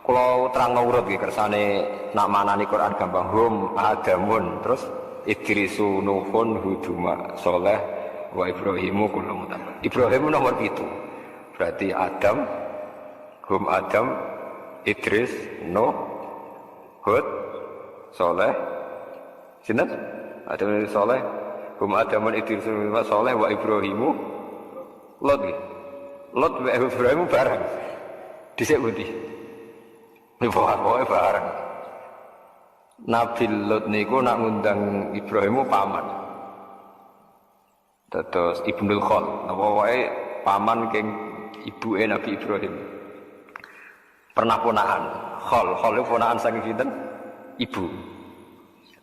kula terangno urut nggih kersane nak manani Quran gampang hum Adamun terus Idrisu Nuhun Huduma Saleh wa Ibrahimu kullu mutabak. Ibrahim nomor 7. Berarti Adam hum Adam Idris, Nuh, Hud, Saleh, sinten? Adam Saleh, hum Adamun Idris, Saleh wa Ibrahimu, Lot nggih. Lot wa Ibrahimu bareng. Dhisik pundi? Pokoke bareng. Nabi Lot niku nak ngundang Ibrahimu paman. Terus Ibnul Khol, napa wae paman keng ibuke Nabi Ibrahim. Pernah ponakan. Khol itu ponakan saking sinten? Ibu.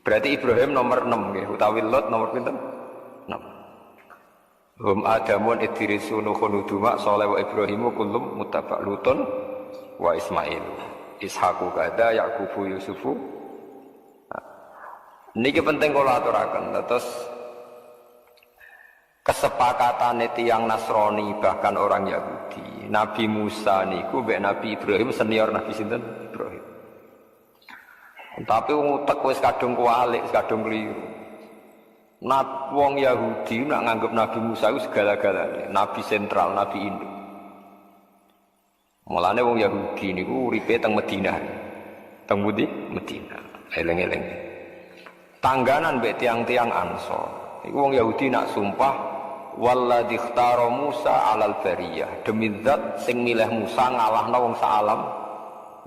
Berarti Ibrahim nomor 6 nggih, utawi Lot nomor pinten? 6. Hum Adamun Idrisu Nuhun Uduma Saleh wa Ibrahimu kullum muttaba Lutun wa Ismail. Ishaqu kada Yaqubu Yusufu. Niki penting kula aturaken. Terus kesepakatan tiyang Nasrani bahkan orang Yahudi. Nabi Musa niku mbek Nabi Ibrahim senior Nabi sinten? Ibrahim. Tapi ngutek wis kadung kualik, kadung keliru. Wong Yahudi nak nganggep Nabi Musa itu segala-galanya, Nabi sentral, Nabi induk. Mulane wong Yahudi niku uripe teng Madinah. Teng pundi? Madinah. Eleng-eleng. Tangganan mbek tiang-tiang Ansor. Iku wong Yahudi nak sumpah walladzi ikhtara Musa 'alal bariyah. Demi zat sing milih Musa ngalahno wong saalam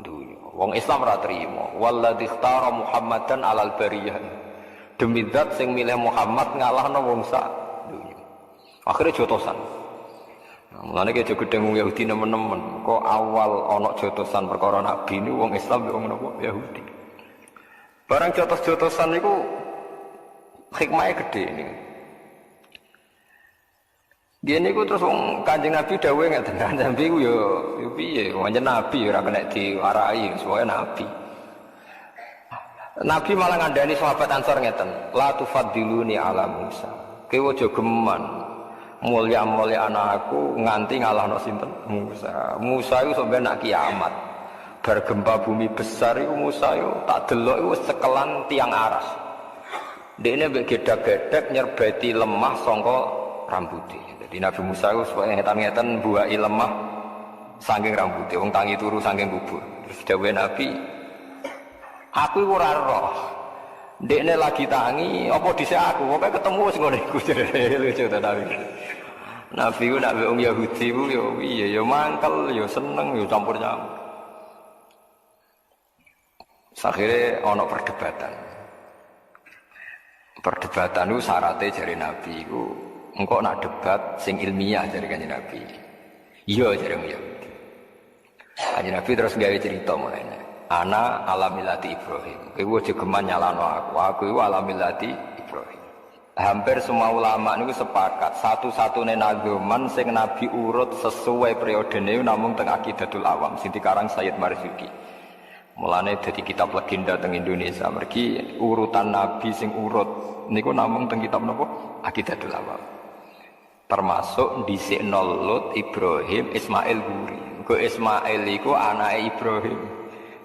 dunya. Wong Islam ora trimo. Walladzi ikhtara Muhammadan 'alal bariyah. Demi zat sing milih Muhammad ngalahno wong sak dunya. Akhire jotosan. Mulane ki aja gedeng wong Yahudi nemen-nemen. Kok awal ana jotosan perkara nabi niku wong Islam wong napa Yahudi. Barang jotos-jotosan niku hikmahnya gede ini. Dia niku terus wong Kanjeng Nabi dawuhe ngeten, Kanjeng Nabi ku yo piye, wong nabi ora kena diwarai, semuanya nabi. Nabi malah ngandani sahabat Ansor ngeten, la tufaddiluni ala Musa. Kowe aja geman mulya-mulya anakku nganti ngalahno sinten? Musa. Musa iku sampe nak kiamat. Bar gempa bumi besar iku Musa yo tak delok iku sekelan tiang aras. Dekne mbek gedak-gedak nyerbeti lemah sangka rambutnya. Jadi Nabi Musa itu supaya ngetan-ngetan buai lemah saking rambutnya, wong tangi turu saking kubur. Terus dawuhe Nabi, aku ora roh. Dekne lagi tangi, apa dhisik aku? Pokoke ketemu wis ngono iku jare lucu ta Nabi. Nabi ku nak wong Yahudi ku yo piye, yo mangkel, yo seneng, yo campur-campur. Akhirnya ana perdebatan. Perdebatan itu syaratnya dari Nabi itu engkau nak debat sing ilmiah dari Kanjeng Nabi. Iya dari Yahudi. Kanjeng Nabi terus gawe cerita mulainya. Ana alamilati Ibrahim. Kowe aja geman nyalano aku iku alamilati Ibrahim. Hampir semua ulama niku sepakat satu-satunya nagoman sing Nabi urut sesuai periodene namung teng Aqidatul Awam sing dikarang Sayyid Marzuki. Mulane dadi kitab legenda teng Indonesia mergi urutan nabi sing urut niku namung teng kitab napa Aqidatul Awam. Termasuk dhisikno Lut, Ibrahim, Ismail Guri. Go Ismail iku anake Ibrahim.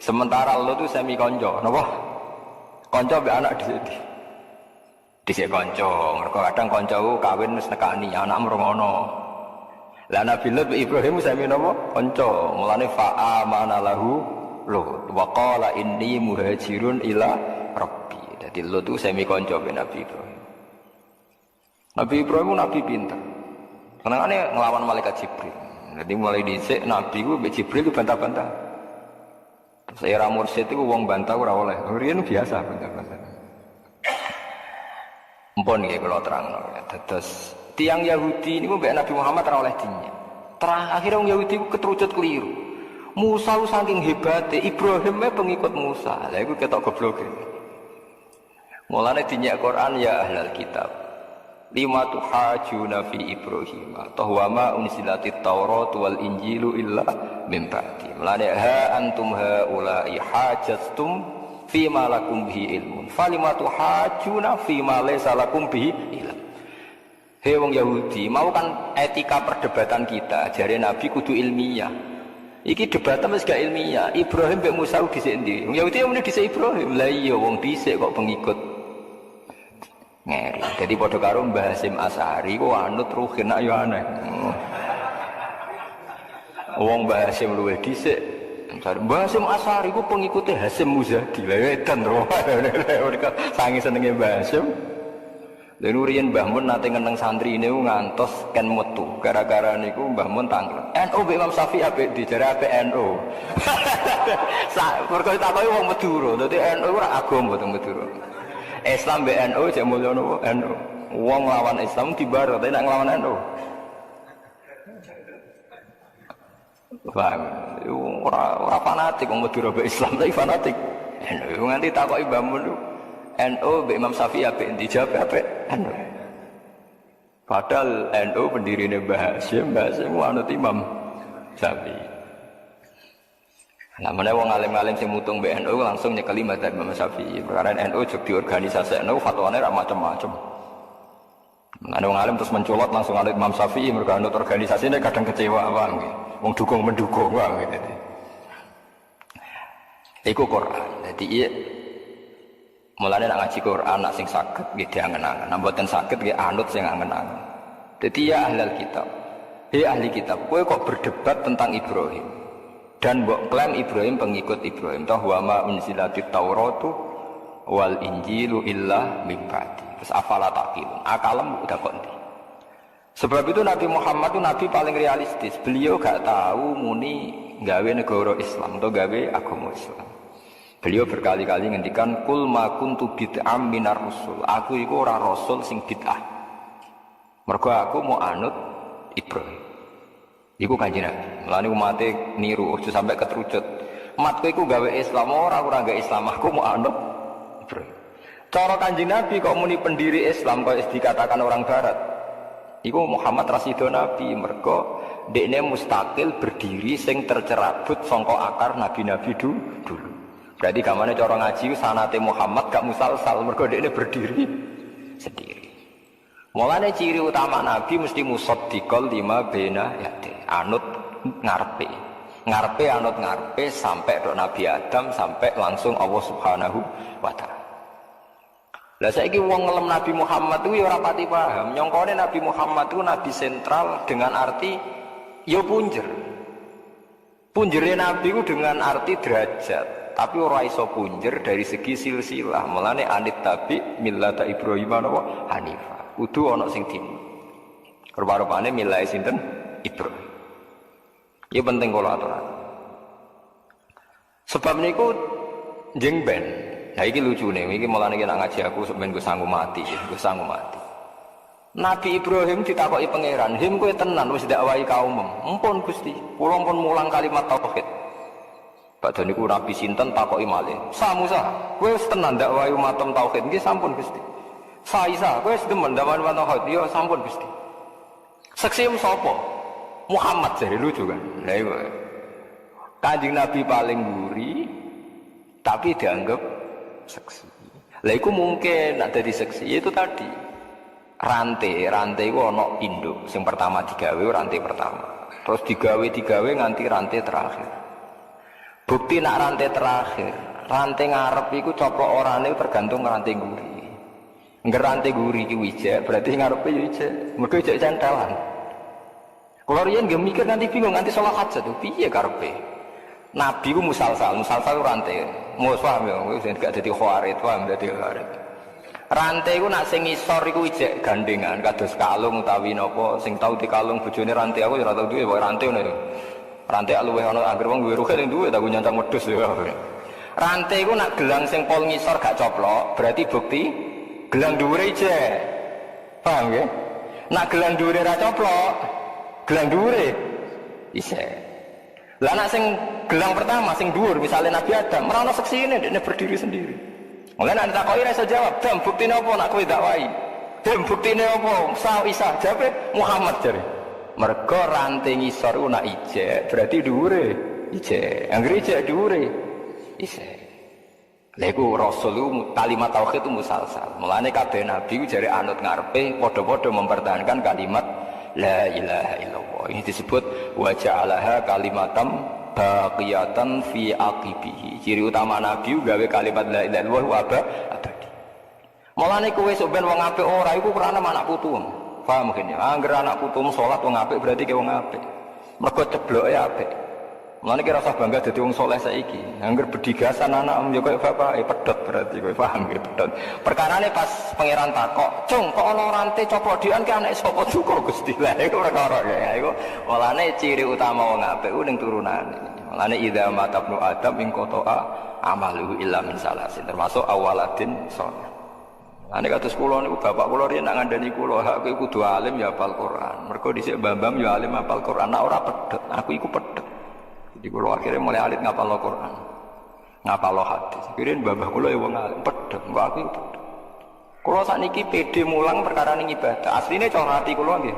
Sementara Lut itu semi kanca, napa? Kanca mbek anak dhisik kanca. Mergo kadang kanca ku kawin wis nekani anak mrongono. Lah Nabi Lut Ibrahim semi napa? Kanca. Mulane fa'amana lahu Lut wa qala inni muhajirun ila rabbi. Dadi Lut itu semi kanca be Nabi Ibrahim. Nabi Ibrahim nabi pinter. Kenangane nglawan malaikat Jibril. Jadi mulai dhisik nabi ku mbek Jibril ku bantah-bantah. Terus era mursyid itu wong bantah ora oleh. Riyen biasa bantah-bantah. Mpun nggih kula terangno. Terus tiang Yahudi niku mbek Nabi Muhammad ora oleh dinyak. Terakhir wong Yahudi ku keterucut keliru. Musa saking hebate, Ibrahim pengikut Musa. Lah iku ketok gobloke. Mulane dinyak Quran ya ahlal kitab. Lima tuhajuna fi Ibrahim tahwama unsilatit Taurat wal Injilu illa min ba'di. Mulane ha antum haula'i hajastum fi ma lakum bihi ilmun. Falima tuhajuna fi ma laysa lakum bihi ilm. Hei wong Yahudi, mau kan etika perdebatan kita jare Nabi kudu ilmiah. Iki debatnya wis gak ilmiah. Ibrahim mbek Musa dhisik ndi? Wong Yahudi muni dhisik Ibrahim. Lah iya wong dhisik kok pengikut ngeri. Jadi padha karo Mbah Hasyim Asy'ari ku anut ruhin nak yo aneh. Wong Mbah Hasyim luwih dhisik Misalnya Mbah Hasyim Asy'ari ku pengikutnya Hasyim Muzadi. Lah edan to. Sange senenge Mbah Hasyim. Lha riyen Mbah Mun nate ngeneng santri niku ngantos ken metu. Gara-gara niku Mbah Mun tanglet. NU mbek Imam Syafi'i apik dijare apik NU. Mergo takoki wong Madura. Dadi NU ora agama to Madura. Islam mbek NU jek mulya napa NU. Wong lawan Islam dibar, tapi nek nglawan NU. Paham? Ora fanatik wong Madura mbek Islam, tapi fanatik. NU nganti takoki Mbah Mun NU mbek Imam Syafi'i apik dijawab apik NU. Padahal NU pendirine Mbah Hasyim anut Imam Syafi'i. Nah, mana wong alim-alim sing mutung mbek NU langsung nyekeli madzhab Imam Syafi'i. Perkara NU jog diorganisasi NU fatwane ra macam-macam. Ana wong alim terus mencolot langsung anut Imam Syafi'i mergo anut organisasine kadang kecewa apa nggih. Wong dukung mendukung wae gitu. Iku Quran. Dadi iya mulane nak ngaji Quran nak sing saged nggih diangen-angen. Nek mboten saged nggih anut sing angen-angen. Dadi ya ahlul kitab. Hei ahli kitab, kowe kok berdebat tentang Ibrahim dan mbok klaim Ibrahim pengikut Ibrahim. Toh wa ma unzilatit Tauratu wal Injilu illa min ba'di. Terus afala taqilun. Akalem udah kok ndi. Sebab itu Nabi Muhammad itu Nabi paling realistis. Beliau gak tahu muni gawe negara Islam atau gawe agama Islam. Beliau berkali-kali ngendikan kul ma kuntu bid'am minar rusul. Aku iku ora rasul sing bid'ah. Mergo aku mau anut Ibrahim. Iku Kanjeng Nabi. Mulane umate niru aja sampai ketrucut. Umatku iku gawe Islam ora gawe Islam, aku mau anut Ibrahim. Cara Kanjeng Nabi kok muni pendiri Islam kok dikatakan orang barat. Iku Muhammad Rasido Nabi mergo dekne mustakil berdiri sing tercerabut sangka akar nabi-nabi dulu. Berarti gamane cara ngaji sanate Muhammad gak musalsal mergo dekne berdiri sendiri. Mulane ciri utama nabi mesti musaddiqal lima baina yate. Anut ngarepe. Ngarepe anut ngarepe sampai tok Nabi Adam sampai langsung Allah Subhanahu wa taala. Lah saiki wong ngelem Nabi Muhammad itu ya ora pati paham. Nyongkone Nabi Muhammad itu nabi sentral dengan arti ya punjer. Punjere nabi itu dengan arti derajat, tapi ora iso punjer dari segi silsilah. Mulane anit tabi millata Ibrahim napa Hanifah. Kudu ana sing tim. Rupa-rupane milai sinten Ibrahim. Ya penting kula aturan. Sebab niku jeng ben. Nah ini lucu nih, ini malah nih nak ngaji aku sebenarnya gue sanggup mati, Nabi Ibrahim ditakoki pangeran, him kowe tenan wis dakwai kaum empun Gusti, kula pun mulang kalimat tauhid. Padha niku Nabi sinten takoki malih, Sa Musa, kowe wis tenan dakwai umatem tauhid, nggih sampun Gusti. Sa Isa, kowe wis demen dakwai umatem tauhid, ya sampun Gusti. Seksi sapa? Muhammad jadi lucu kan. Lah iku. Kanjeng Nabi paling mburi tapi dianggap seksi. Lah iku mungkin nak dadi seksi itu tadi. Rantai itu ana induk. Sing pertama digawe rantai pertama. Terus digawe nganti rantai terakhir. Bukti nak rantai terakhir, rantai ngarep iku coplok orane tergantung rantai guri. Ngger rantai guri iki wijek, berarti ngarepe yo wijek. Mergo wijek centelan. Kalau riyen nggih mikir nanti bingung nganti salat hajat piye karepe. Nabi ku musalsal rantai. Mau paham ya, wis gak dadi khawarit, paham dadi khawarit. Rantai ku nak sing ngisor iku ijek gandengan kados kalung utawi napa sing tau dikalung bojone rantai aku ya ora tau duwe kok rantai ngono. Rantai luwih ana anggere wong duwe ruhe ning duwe tak nyancang wedhus ya. Rantai ku nak gelang sing pol ngisor gak coplok, berarti bukti gelang dhuwure ijek. Paham ya? Nak gelang dhuwure ra coplok, gelang dhuwure ijek. Lah anak sing gelang pertama sing dhuwur misalnya Nabi Adam, ora ono seksine dekne berdiri sendiri. Mulane nek takoki ora iso jawab, "Dam, buktine apa nak kowe dakwai?" "Dam, buktine apa?" "Sa Isa." Jawabe Muhammad jare. Mergo ranting ngisor ku nak ijek, berarti dhuwure ijek. Anggere ijek dhuwure ijek. Lha iku rasul kalimat tauhid itu musalsal. Mulane kabeh nabi jare anut ngarepe padha-padha mempertahankan kalimat la ilaha illallah. Ini disebut wa ja'alaha kalimatam baqiyatan fi aqibihi. Ciri utama nabi gawe kalimat la ilaha illallah wa abadi. Mulane kowe sok ben wong apik ora iku krana anak putu. Paham mungkin ya. Angger anak putu salat wong apik berarti ke wong apik. Mergo cebloke apik. Mulane kira usah bangga dadi wong saleh saiki. Angger bedigasan anak yo koyo bapak pedhot berarti kowe paham iki pedhot. Perkarane pas pangeran takok, "Cung, kok ana rantai copodian ki anake sapa cukup Gusti?" Lah iku perkara ya iku. Mulane ciri utama wong apik ku ning turunane. Mulane idza matabnu adam ing qata'a amaluhu illa min salasin termasuk awaladin saleh. Ane kados kula niku bapak kula riyen nak ngandani kula, hak kowe kudu alim ya hafal Quran. Mergo dhisik Bambam ya alim hafal Quran, nek ora pedhot, aku iku pedhot. Jadi kula akhirnya mulai alit ngapal Quran, ngapal hadis. Kirin babah kula ya wong alim pedhot, kok aku pedhot. Kula sakniki pede mulang perkara ning ibadah. Asline cara ati kula nggih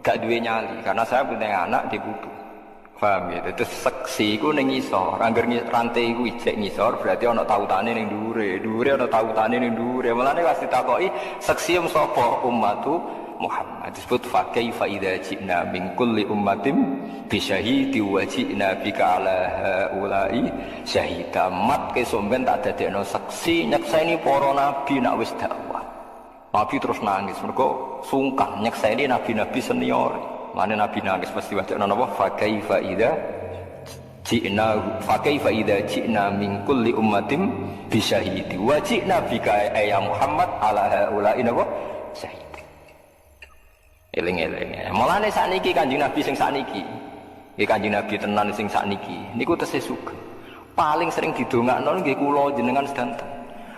gak duwe nyali karena saya punya anak di buku. Paham ya? Terus seksi iku ning ngisor, angger rantai iku ijek ngisor berarti ana tautane ning dhuwure. Dhuwure ana tautane ning dhuwure. Mulane pas ditakoki seksi sapa ummatu Muhammad disebut fa kaifa idza ji'na min kulli ummatin bi syahidi wa ji'na bika ala haula'i syahida mat ke somben tak dadekno saksi nyekseni para nabi nak wis dakwah. Nabi terus nangis mergo sungkan nyekseni nabi-nabi senior. Mane nabi nangis mesti wajane napa fa kaifa idza ji'na min kulli ummatin bi syahidi wa ji'na bika ya Muhammad ala haula'i napa syahid. Eling-eling. Mulane sakniki Kanjeng Nabi sing sakniki. Nggih Kanjeng Nabi tenan sing sakniki. Niku tesih sugih. Paling sering didongakno nggih kula jenengan sedanten.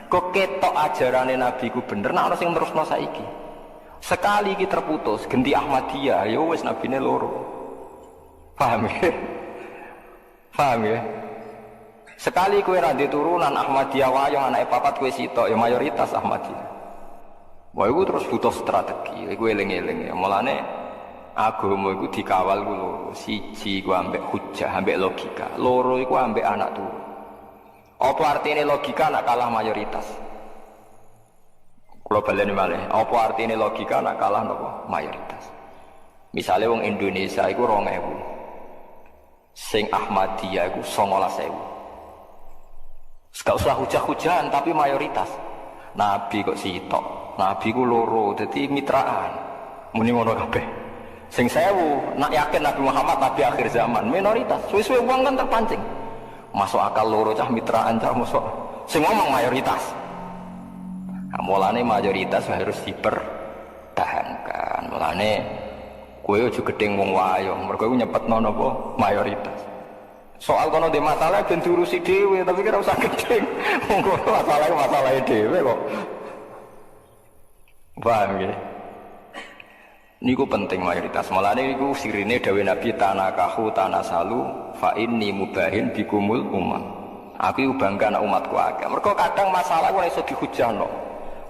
Kok ketok ajarane Nabi ku bener nek ana sing terusno saiki. Sekali iki terputus genti Ahmadiyah ya wis nabine loro. Paham ya? Paham ya? Sekali kowe ra turunan Ahmadiyah wae anake papat kowe sitok ya mayoritas Ahmadiyah. Wah, itu terus butuh strategi. Iku eling-eling ya. Mulane agama iku dikawal ku loro. Siji ku ambek hujah, ambek logika. Loro iku ambek anak turu. Apa artine logika nak kalah mayoritas? Kula baleni malih. Apa artine logika nak kalah napa mayoritas? Misale wong Indonesia iku 2000. Sing Ahmadiyah iku 19.000. Gak usah hujah-hujahan tapi mayoritas. Nabi kok sitok. Nabi ku loro, jadi mitraan. Muni ngono kabeh. Sing 1000, nak yakin Nabi Muhammad Nabi akhir zaman, minoritas. Suwe-suwe wong kan terpancing. Masuk akal loro cah mitraan cah masuk. Sing ngomong mayoritas. Nah, mulane mayoritas harus dipertahankan. Mulane kowe aja gedeng wong wayo, mergo iku nyepetno napa mayoritas. Soal kono de masalah ben diurusi dhewe, tapi kira usah gedeng. Wong masalah dhewe kok. Paham ya? Niku penting mayoritas. Malah niku sirine dawuh Nabi tanakahu tanasalu fa inni mubahin bikumul umam. Aku bangga anak umatku akeh. Mergo kadang masalah ora iso dihujahno.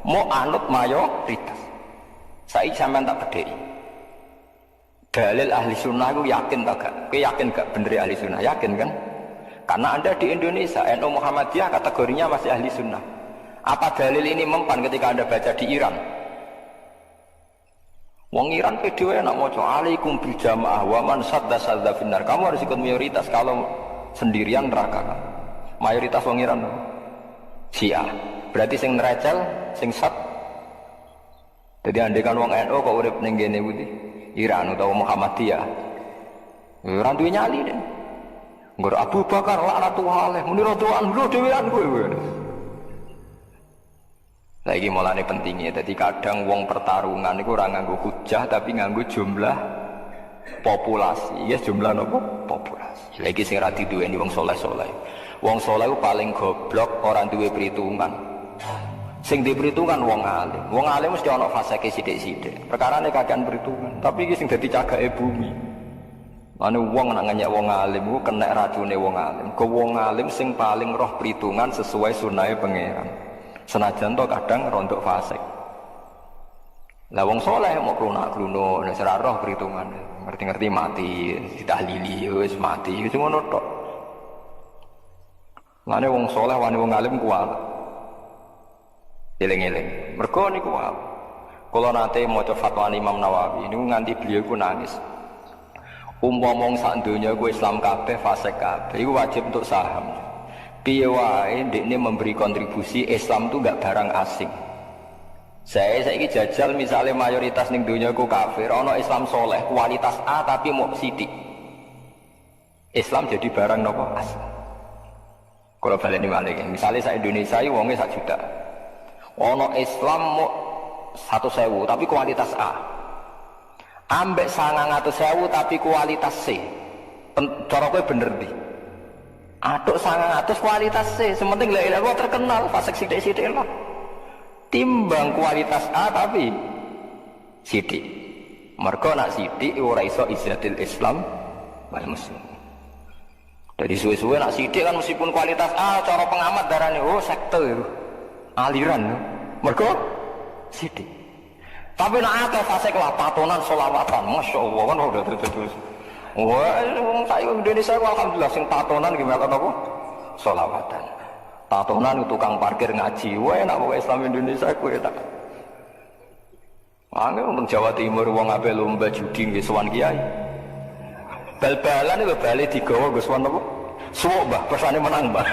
Mau anut mayoritas. Saiki sampean tak bedheki. Dalil ahli sunnah aku yakin tak gak? Kowe yakin gak bener ahli sunnah? Yakin kan? Karena Anda di Indonesia, NU Muhammadiyah kategorinya masih ahli sunnah. Apa dalil ini mempan ketika Anda baca di Iran? Wong Iran PDW nak maca alaikum bil jamaah wa man sadda finnar. Kamu harus ikut mayoritas, kalau sendirian neraka. Mayoritas wong Iran Syiah. Berarti sing nerecel, sing sad. Jadi andekan wong NU kok urip ning kene pundi? Iran utawa Muhammadiyah. Ora duwe nyali den. Nggo Abu Bakar laknatullah alaih, muni radhiyallahu anhu dhewean kowe. Lagi mulane pentingnya, jadi kadang wong pertarungan itu orang nganggo hujah tapi nganggo jumlah populasi, ya jumlah nopo populasi. Lagi sing ra diduweni wong saleh-saleh. Wong saleh ku paling goblok orang duwe perhitungan. Sing diperhitungan wong alim. Wong alim mesti ana faseke sithik-sithik. Perkarane kakean perhitungan, tapi iki sing dadi cagake bumi. Mane wong nak ngenyek wong alim ku kena racune wong alim. Ke wong alim sing paling roh perhitungan sesuai sunahe pangeran. Senajan to kadang rontok fasik. Lah wong saleh mau klunak-kluno nek ora roh perhitungan, ngerti-ngerti mati, ditahlili wis mati, wis ngono tok. Lane wong saleh wani wong alim kuat. Eling-eling. Mergo niku wae. Kula nate maca fatwa Imam Nawawi niku nganti beliau ku nangis. Umpama wong sak donya ku Islam kabeh fasik kabeh, iku wajib untuk saham. Piye wae ndekne memberi kontribusi Islam itu enggak barang asing. Saya saiki jajal misalnya mayoritas ning donya ku kafir, ana Islam soleh kualitas A tapi mau sithik. Islam jadi barang nopo asli. Kalau baleni malih, misalnya saya Indonesia ini wongnya 1 juta. Ono Islam mau 100.000 tapi kualitas A. Ambek 900.000 tapi kualitas C. Cara kowe bener di. Aduk 900 kualitas C, sementing la ilaha illallah terkenal, fasik sithik-sithik lah. Timbang kualitas A tapi sithik. Mergo nak sithik ora iso izzatil Islam wal muslim. Jadi suwe-suwe nak sithik kan meskipun kualitas A cara pengamat darane oh sekte itu. Aliran. Mergo sithik. Tapi nak akeh fasik lah patonan selawatan, masyaallah kan udah terus. Wah, wong saiki Indonesia alhamdulillah sing patonan gimana apa? Selawatan. Patonan tukang parkir ngaji. Wah, enak wong Islam Indonesia kuwi tak. Angel wong Jawa Timur wong ape lomba judi nggih sowan kiai. Bal-balan itu bali digawa nggo sowan apa? Suwuk, Mbah, persane menang, Mbah.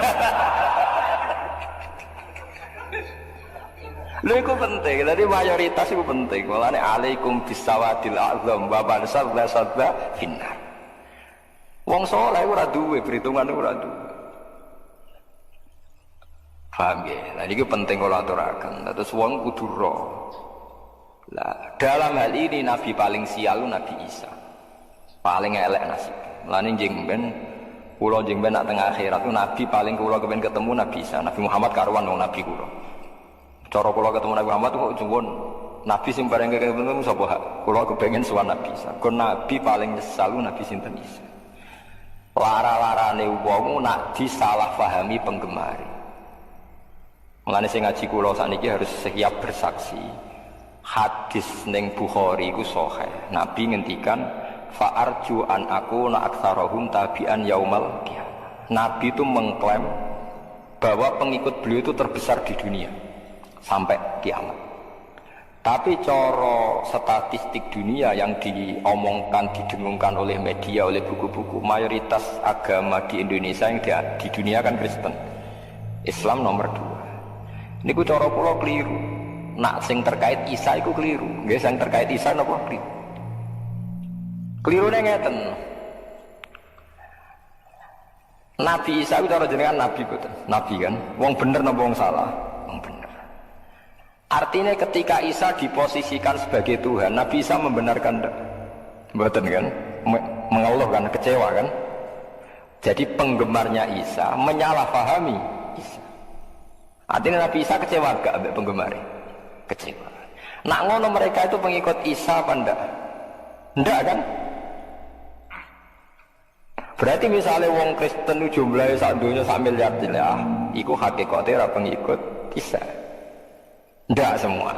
Lha iku penting, tadi mayoritas itu penting. Mulane alaikum bisawadil azam wa bansal la sadda finnar. Wong saleh ora duwe perhitungan ora duwe. Paham ya? Nah ini penting kalau aturakan. Terus wong kudu ro. Lah dalam hal ini nabi paling sial Nabi Isa. Paling elek nasib. Mulane jengben kula jengben nak tengah akhirat itu nabi paling kula kepen ketemu Nabi Isa. Nabi Muhammad karuan wong nabi kula. Cara kula ketemu Nabi Muhammad kok juwon nabi sing bareng ketemu sapa hak. Kula kepengin sowan Nabi Isa. Kon nabi paling nyesal Nabi sinten Isa. Lara-larane wong nak disalah pahami penggemar. Mulane sing ngaji kula sakniki harus siap bersaksi. Hadis ning Bukhari iku sahih. Nabi ngendikan fa arju an aku na aktsarahum tabi'an yaumal qiyamah. Nabi itu mengklaim bahwa pengikut beliau itu terbesar di dunia sampai kiamat. Tapi coro statistik dunia yang diomongkan, didengungkan oleh media, oleh buku-buku, mayoritas agama di Indonesia yang di dunia kan Kristen. Islam nomor 2. Ini ku coro pulau keliru. Nak sing terkait Isa itu keliru. Nggih sing terkait Isa napa keliru. Kelirune ngeten. Nabi Isa itu cara jenengan nabi boten. Nabi kan. Wong bener napa wong salah? Wong bener. Artinya ketika Isa diposisikan sebagai Tuhan, Nabi Isa membenarkan mboten kan? Mengeluh kan, kecewa kan? Jadi penggemarnya Isa menyalahpahami Isa. Artinya Nabi Isa kecewa gak ambek penggemarnya? Kecewa. Nak ngono mereka itu pengikut Isa apa ndak? Ndak kan? Berarti misalnya wong Kristen itu jumlahnya sak donya sak miliar lah, iku hakikate ora pengikut Isa. Ndak semua.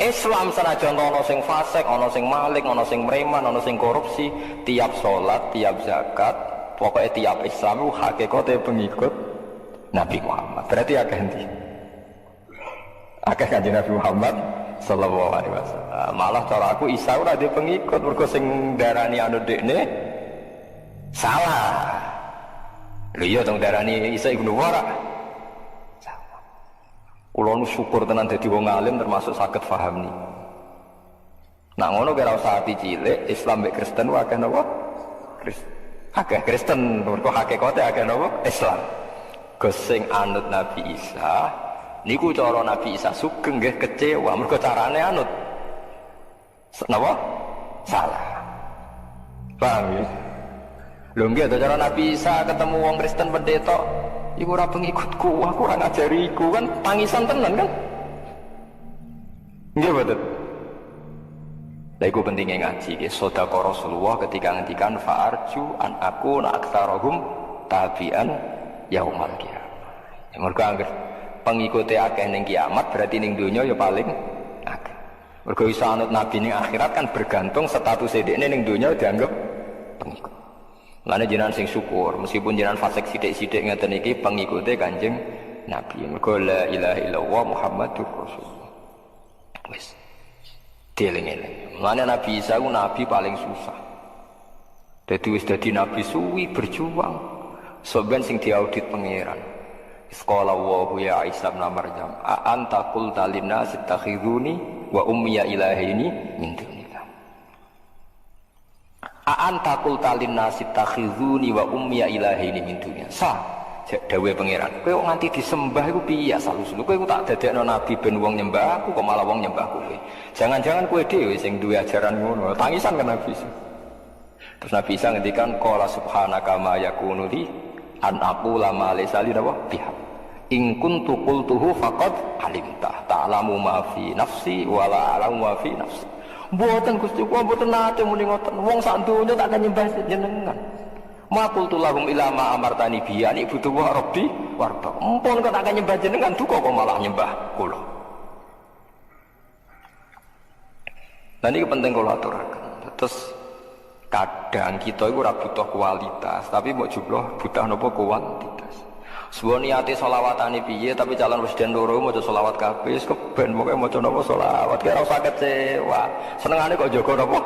Islam senajan ana sing fasik, ana sing maling, ana sing preman, ana sing korupsi, tiap salat, tiap zakat, pokoknya tiap Islam itu hakikate pengikut Nabi Muhammad. Berarti akeh endi? Akeh kanjeng Nabi Muhammad sallallahu alaihi wasallam. Malah cara aku Isa ora dhe pengikut, mergo sing darani anu dekne salah. Lho iya dong darani Isa iku ora. Kulo nu syukur tenan dadi wong alim termasuk saged paham nih. Nah ngono kira usah ati cilik, Islam mek Kristen wae akeh napa? Akeh Kristen, mergo hakikate akeh napa? Islam. Gus sing anut Nabi Isa, niku cara Nabi Isa sugeng nggih kecewa mergo carane anut. Napa? Salah. Paham ya? Lho nggih cara Nabi Isa ketemu wong Kristen pendeta iku ora pengikutku, aku ora ngajariku kan tangisan tenan kan? Nggih betul. Lah iku pentingnya ngaji nggih sedekah Rasulullah ketika ngendikan fa'arju an aku na aktsarahum tabi'an yaumal qiyamah. Mergo anggere pengikute akeh ning kiamat berarti ning donya ya paling akeh. Mergo iso anut nabi ning akhirat kan bergantung status dekne ning donya dianggap pengikut. Lane jenengan sing syukur meskipun jenengan fasik sithik-sithik ngeten iki pengikute Kanjeng Nabi. Mergo la ilaha illallah Muhammadur Rasulullah. Wis. Dieling-eling. Lane Nabi Isa ku nabi paling susah. Dadi wis dadi nabi suwi berjuang. Soben sing diaudit pangeran. Sekolah wa ya Isa bin Maryam, a anta qulta linnas ittakhiduni wa ummi ilahaini min dunillah. anta qulta linnasi takhizuni wa ummi ilahaini min dunya. Dawuhe pangeran, kowe nganti disembah iku piye asal-usule? Kowe tak dadekno nabi ben wong nyembah aku kok malah wong nyembah kowe. Jangan-jangan kowe dhewe sing duwe ajaran ngono. Tangisan kan Nabi Isa. Terus Nabi Isa ngendikan qala subhanaka ma yakunu li an aqula ma laysa li biha. In kuntu qultuhu faqad alimta ta'lamu ma fi nafsi wa la a'lamu ma fi nafsi. Mboten Gusti kula mboten nate muni ngoten. Wong sak donya tak nyembah jenengan. Ma qultu lahum ila ma amartani bi ani butuh wa rabbi warba. Mumpun kok tak nyembah jenengan duka kok malah nyembah kula. Lan iki penting kula aturaken. Terus kadang kita iku ora butuh kualitas, tapi mbok jumlah butuh napa kuantitas. Suwon niate selawatane piye tapi calon presiden loro maca selawat kabeh wis keben pokoke maca napa selawat kira ora usah kecewa. Senengane kok jaga napa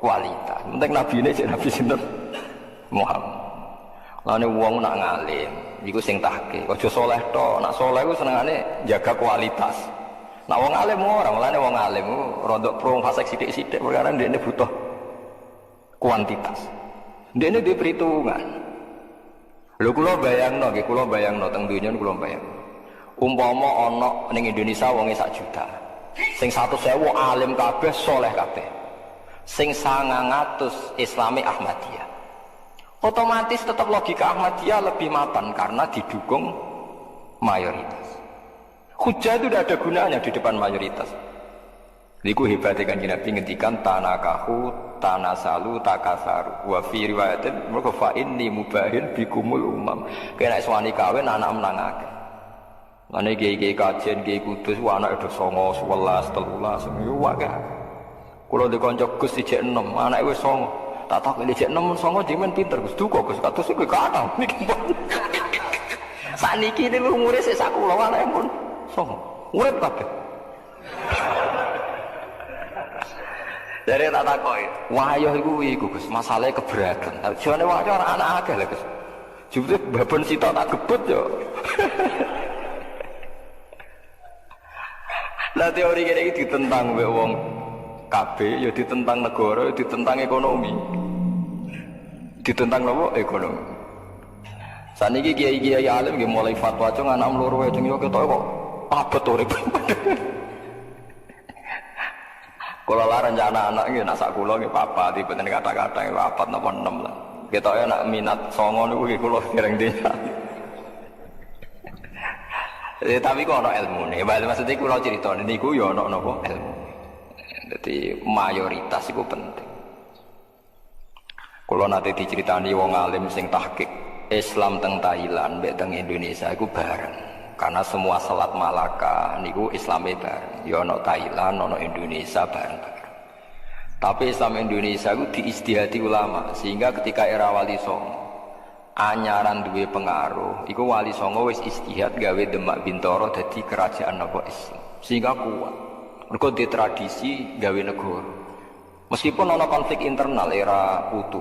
kualitas. Penting nabine cek nabi sinten Muhammad. Lane wong nak ngalim iku sing tahke, aja saleh tok. Nak saleh iku senengane jaga kualitas. Nak wong alim ora, lane wong alim rodok prong fasek sithik-sithik perkara ndekne butuh kuantitas. Ndekne duwe perhitungan. Lho kula bayangno nggih, kula bayangno teng donya kula bayangno. Umpama ana ning Indonesia wonge 1 juta. Sing 100.000 alim kabeh, saleh kabeh. Sing 900 Islami Ahmadiyah. Otomatis tetap logika Ahmadiyah lebih mapan karena didukung mayoritas. Hujah itu tidak ada gunanya di depan mayoritas. Niku hebatnya Kanjeng Nabi ngendikan tanakahu tanasalu takasaru wa fi riwayatin mergo fa inni mubahin bikumul umam. Kena suwani kawin anak menangake. Mane kiai-kiai kajian kiai kudus anak do 9 11 13 yo wae. Kula ndek kanca Gus ijek 6, anake wis 9. Tak tahu ini cek 6 songo jimen pinter Gus duka Gus kados iku kathah niki pun. Saniki niku umure sik sak kula anake pun songo. Urip kabeh. Dari tak takoki, wayah iku Gus, masalahe keberatan. Jane wayah ora anak akeh lho Gus. Jebule babon sitok tak gebut yo. Lah teori kene iki ditentang mbek wong kabeh ya ditentang negara, ya ditentang ekonomi. Ditentang apa? Ekonomi. Saniki kiai-kiai alim nggih mulai fatwa cung anak loro wae cung yo ketok kok abot urip. Kula lah rencana anak nggih nak sak kula nggih papa dipeten kata-kata nggih papat napa 6 lah. Ketoke nak minat 9 niku nggih kula dereng dina. Tapi kok ana ilmune. Maksudnya kula critane niku ya ana napa ilmu. Jadi mayoritas itu penting. Kalau nanti diceritani wong alim sing tahqiq Islam teng Thailand, mbek teng Indonesia itu bareng. Karena semua salat Malaka niku Islame bareng. Ya ono Thailand, ono Indonesia bareng-bareng. Tapi Islam Indonesia itu diistihati ulama, sehingga ketika era Wali Songo anyaran duwe pengaruh, iku Wali Songo wis istihad gawe Demak Bintoro dadi kerajaan apa Islam. Sehingga kuat. Mereka di tradisi gawe negara. Meskipun ada konflik internal era Putu.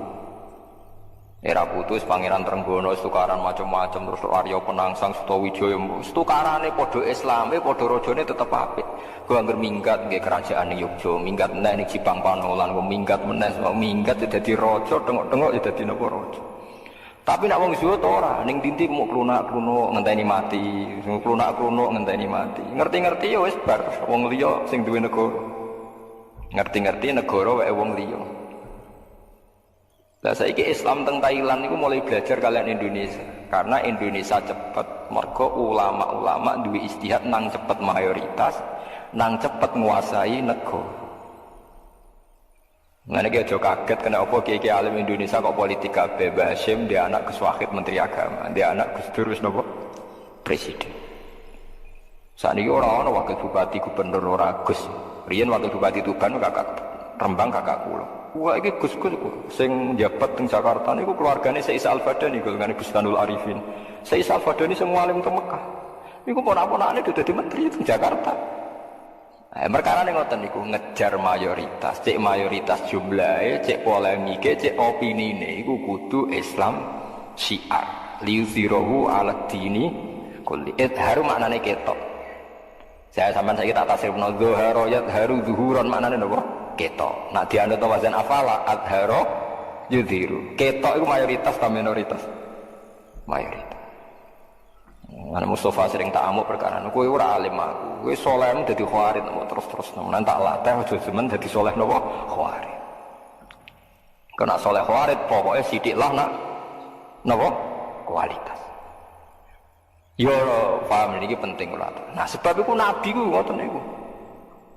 Era Putu Pangeran Trenggono tukaran macam-macam terus Arya Penangsang Sutawijaya tukarane padha Islame padha rajane tetep apik. Ku anggere minggat nggih kerajaan ning Yogya, minggat meneh ning Jipang Panolan, minggat meneh minggat dadi raja, tengok-tengok ya dadi napa raja. Tapi nak wong zuhud ora, ning dinti mau klunak-klunuk ngenteni mati, klunak-klunuk ngenteni mati. Ngerti-ngerti ya wis bar wong liya sing duwe negara. Ngerti-ngerti negara wae wong liya. Lah saiki Islam teng Thailand niku mulai belajar kalian Indonesia. Karena Indonesia cepet, mergo ulama-ulama duwe istihad nang cepet mayoritas, nang cepet nguasai negara. Ngene iki aja kaget kena apa kiai alim Indonesia kok politik kabeh. Mbah Hasyim dia anak Gus Wahid Menteri Agama, dia anak Gus Dur wis napa presiden. Saniki ora ana wakil bupati gubernur ora Gus. Riyen wakil bupati Tuban kakak Rembang kakak kula. Wah iki Gus-gus sing njabat teng Jakarta niku keluargane Syekh Al-Badani golongane Gus Kanul Arifin. Syekh Al-Badani sing alim teng Mekah. Niku ponak-ponakane dadi menteri teng Jakarta. Perkara ini ngoten niku ngejar mayoritas, cek mayoritas jumlahnya, cek polemike, cek opini ini, iku kudu Islam syiar. Liuzirohu alat dini, kulli idharu maknanya ketok. Saya sampean saiki tak tasrif no zuharo yadharu zuhuron maknanya napa? Ketok. Nak dianut wazan afala adharo yudhiru. Ketok itu mayoritas atau minoritas? Mayoritas. Ana Mustafa sering tak amuk perkara kowe ora alim aku. Kowe salehmu dadi khawarit terus-terus nang tak latih aja jemen dadi saleh napa khawarit. Kena saleh khawarit pokoke sithiklah nak napa kualitas. Yo paham iki penting kula. Nah sebab iku nabi ku ngoten niku.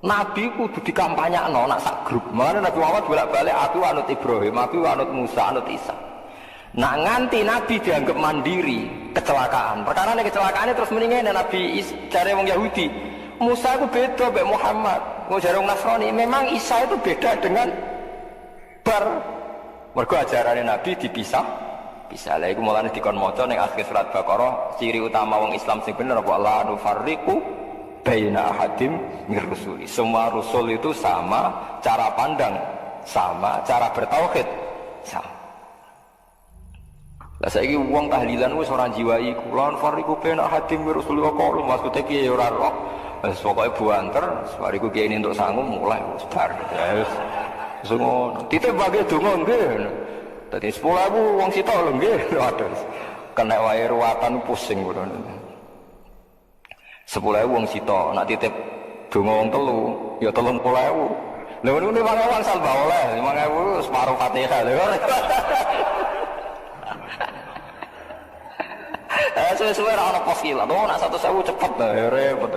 Nabi kudu dikampanyakno nak sak grup. Mulane Nabi Muhammad bolak-balik aku anut Ibrahim, aku anut Musa, anut Isa. Nak nganti Nabi dianggap mandiri, kecelakaan. Perkarane kecelakaane terus mendingan Nabi jare wong Yahudi. Musa itu beda mbek Muhammad. Wong jare wong Nasrani, memang Isa itu beda dengan mergo ajarane Nabi dipisah. Bisa lha iku mulane dikon maca ning akhir surat Baqarah, ciri utama wong Islam sing bener apa la nufarriqu baina ahadim mir rusuli. Semua rasul itu sama, cara pandang sama, cara bertauhid sama. Lah saiki wong tahlilan wis ora jiwai kula fariqu baina hadim wa rasulullah qalu maksude piye ya ora roh. Wis pokoke buanter bariku kiye entuk sangu mulai wis bar. Ya wis. Ngono. Titip bagi donga nggih. Dadi 10.000 wong sita lho nggih. Waduh. Kena wae ruwatan pusing kula. 10.000 wong sita nak titip donga wong telu ya 30.000. Lha ngono 5.000 sal ba oleh 5.000 separuh Fatihah lho. Sesuai orang pos gila, nak 100.000 cepet lah, repot.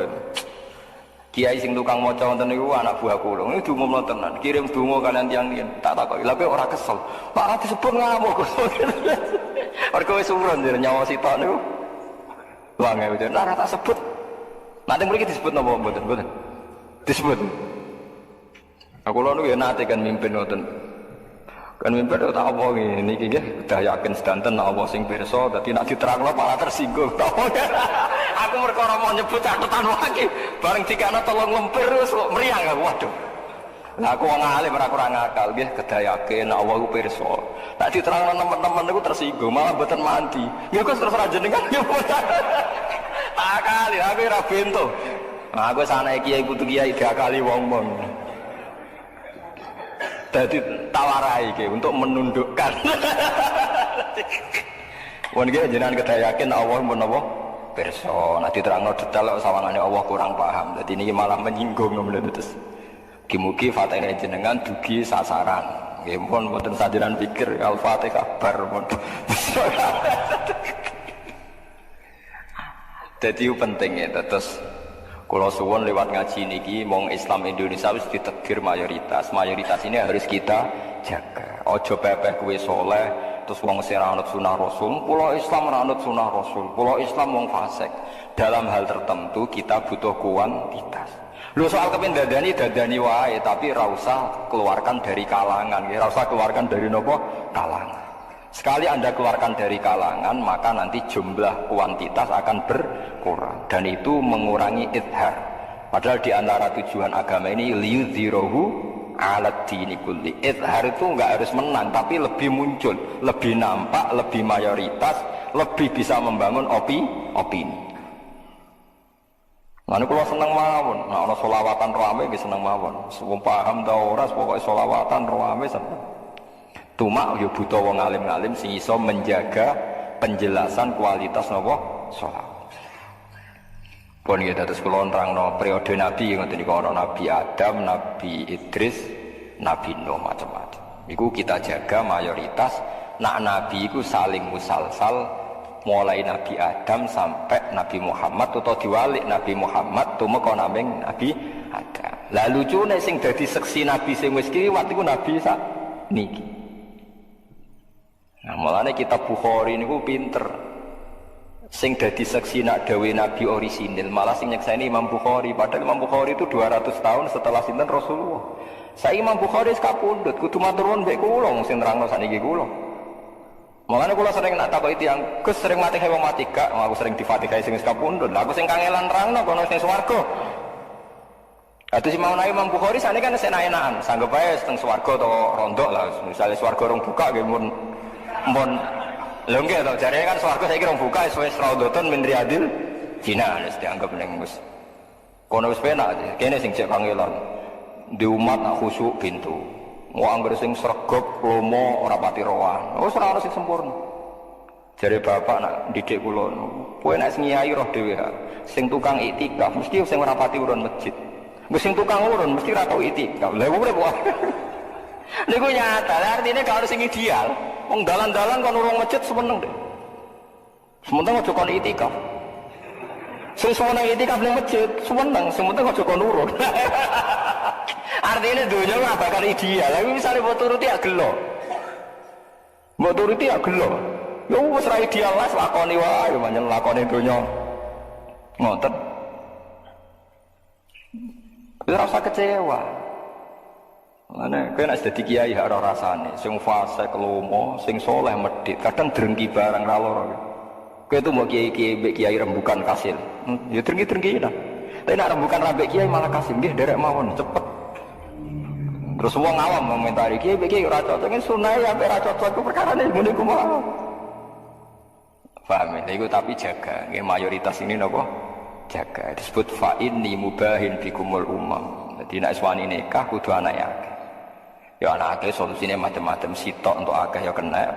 Kiai sing tukang maca wonten niku anak buah kula. Ini diumumno tenan, kirim donga kalian tiang-tiang. Tak takoki, lha ora kesel. Pak ora disebut ngamuk. Mergo wis urun nyawa sitok niku. Wange udan, ora tak sebut. Nanti mriki disebut napa mboten? Mboten. Disebut. Aku lho niku ya nate kan mimpin wonten. Kan mimpi tak apa ngene iki nggih udah yakin sedanten apa sing pirsa dadi nek diterangno malah tersinggung. Aku perkara mau nyebut catatan wae bareng dikana tolong lempir wis meriang aku waduh. Lah aku wong alim ora kurang akal nggih kedah yakin Allah ku pirsa. Nek diterangno teman-teman niku tersinggung malah mboten mandi. Ya Gus terus ra jenengan ya. Tak kali aku ora bento. Nah aku sanake kiai putu kiai diakali wong-wong. Jadi tawarai ke untuk menundukkan. Wong iki jenengan kedah yakin Allah menawa pirsa. Nek diterangno detail sawangane Allah kurang paham. Dadi niki malah menyinggung ngono terus. Mugi-mugi Fatihah jenengan dugi sasaran. Nggih pun mboten sajaran pikir Al-Fatihah bar pun. Dadi penting ya terus kalau suwon lewat ngaji niki mong Islam Indonesia harus ditegir mayoritas. Mayoritas ini harus kita jaga. Ojo pepeh kuwe soleh terus wong sing ra anut sunah Rasul. Pulau Islam ra anut sunah Rasul. Pulau Islam wong fasik. Dalam hal tertentu kita butuh kuantitas. Lho soal dadani wae tapi ra usah keluarkan dari kalangan. Ra usah keluarkan dari nopo kalangan. Sekali Anda keluarkan dari kalangan, maka nanti jumlah kuantitas akan berkurang. Dan itu mengurangi idhar. Padahal di antara tujuan agama ini, liyudhirohu alat dini kulli. Idhar itu nggak harus menang, tapi lebih muncul, lebih nampak, lebih mayoritas, lebih bisa membangun opini. Mana kalau seneng mawon, nah orang solawatan rame, seneng mawon. Semua paham tau ora, pokoknya solawatan rame seneng. Cuma yo butuh wong alim-alim sing iso menjaga penjelasan kualitas napa salat. Pun ya terus kula nerangno periode nabi ngoten niku ana Nabi Adam, Nabi Idris, Nabi Nuh macam-macam. Iku kita jaga mayoritas nak nabi iku saling musalsal mulai Nabi Adam sampai Nabi Muhammad atau diwalik Nabi Muhammad tumeka naming Nabi Adam. Lah lucune sing dadi seksi nabi sing wis kiwat iku nabi sak niki. Nah, mulane kitab Bukhari niku pinter. Sing dadi saksi nak dawe nabi orisinil, malah sing nyekseni Imam Bukhari. Padahal Imam Bukhari itu 200 tahun setelah sinten Rasulullah. Saya Imam Bukhari sekapundhut kudu matur nuwun mbek kula sing nerangno sakniki kula. Mulane kula sering nak takoki tiyang, Gus sering mati wong mati gak, aku sering difatihai sing sekapundhut. Lah aku sing kangelan nerangno kono sing swarga. Atau si mau Imam Bukhari sakniki kan enak-enakan, sanggep ae teng swarga to rondok lah. Misale swarga rong buka nggih mun lho nggih to jarene kan swarga saiki rong buka wis raudhatun min riyadil Cina wis dianggap ning wis kono wis penak kene sing cek kangelan di umat nak khusyuk pintu Mau anggere sing sregep, lomo, ora pati rowan. Oh, ora ono sing sempurna. Jare bapak nak didik kula, kowe nek ngiyai roh dhewe ha. Sing tukang iktikaf mesti sing ora pati urun masjid. Wis sing tukang urun mesti ra tau iktikaf. Lha urip wae. Niku nyata, artine gak ono sing ideal. Wong dalan-dalan kon urung masjid seneng deh. Sementara aja kon iktikaf. Sing seneng iktikaf ning masjid, seneng, sementara aja kon urun. Artinya dunia ora bakal ideal. Tapi misalnya mbok turuti ya gelo. Mbok turuti ya gelo. Ya wis ra ideal lah lakoni wae, pancen lakoni dunia. Ngoten. Ora usah kecewa. Mane kowe nek dadi kiai hak ora rasane, sing fase lomo, sing soleh medhit, kadang drengki barang ra lara. Kowe itu mau kiai rembukan kasil. Ya drengki-drengki lah. Tapi nek rembukan rabek kiai malah kasil, nggih derek mawon cepet. Terus wong awam komentari kiai ora cocok, iki sunah ya ora cocok ku perkarane ngene ku mau. Paham ya? Iku tapi jaga, nggih mayoritas ini napa? Jaga. Disebut fa inni mubahin bikumul umam. Dadi nek suwani nikah kudu anake akeh. Ya anake solusine macam-macam sitok untuk akeh ya kena.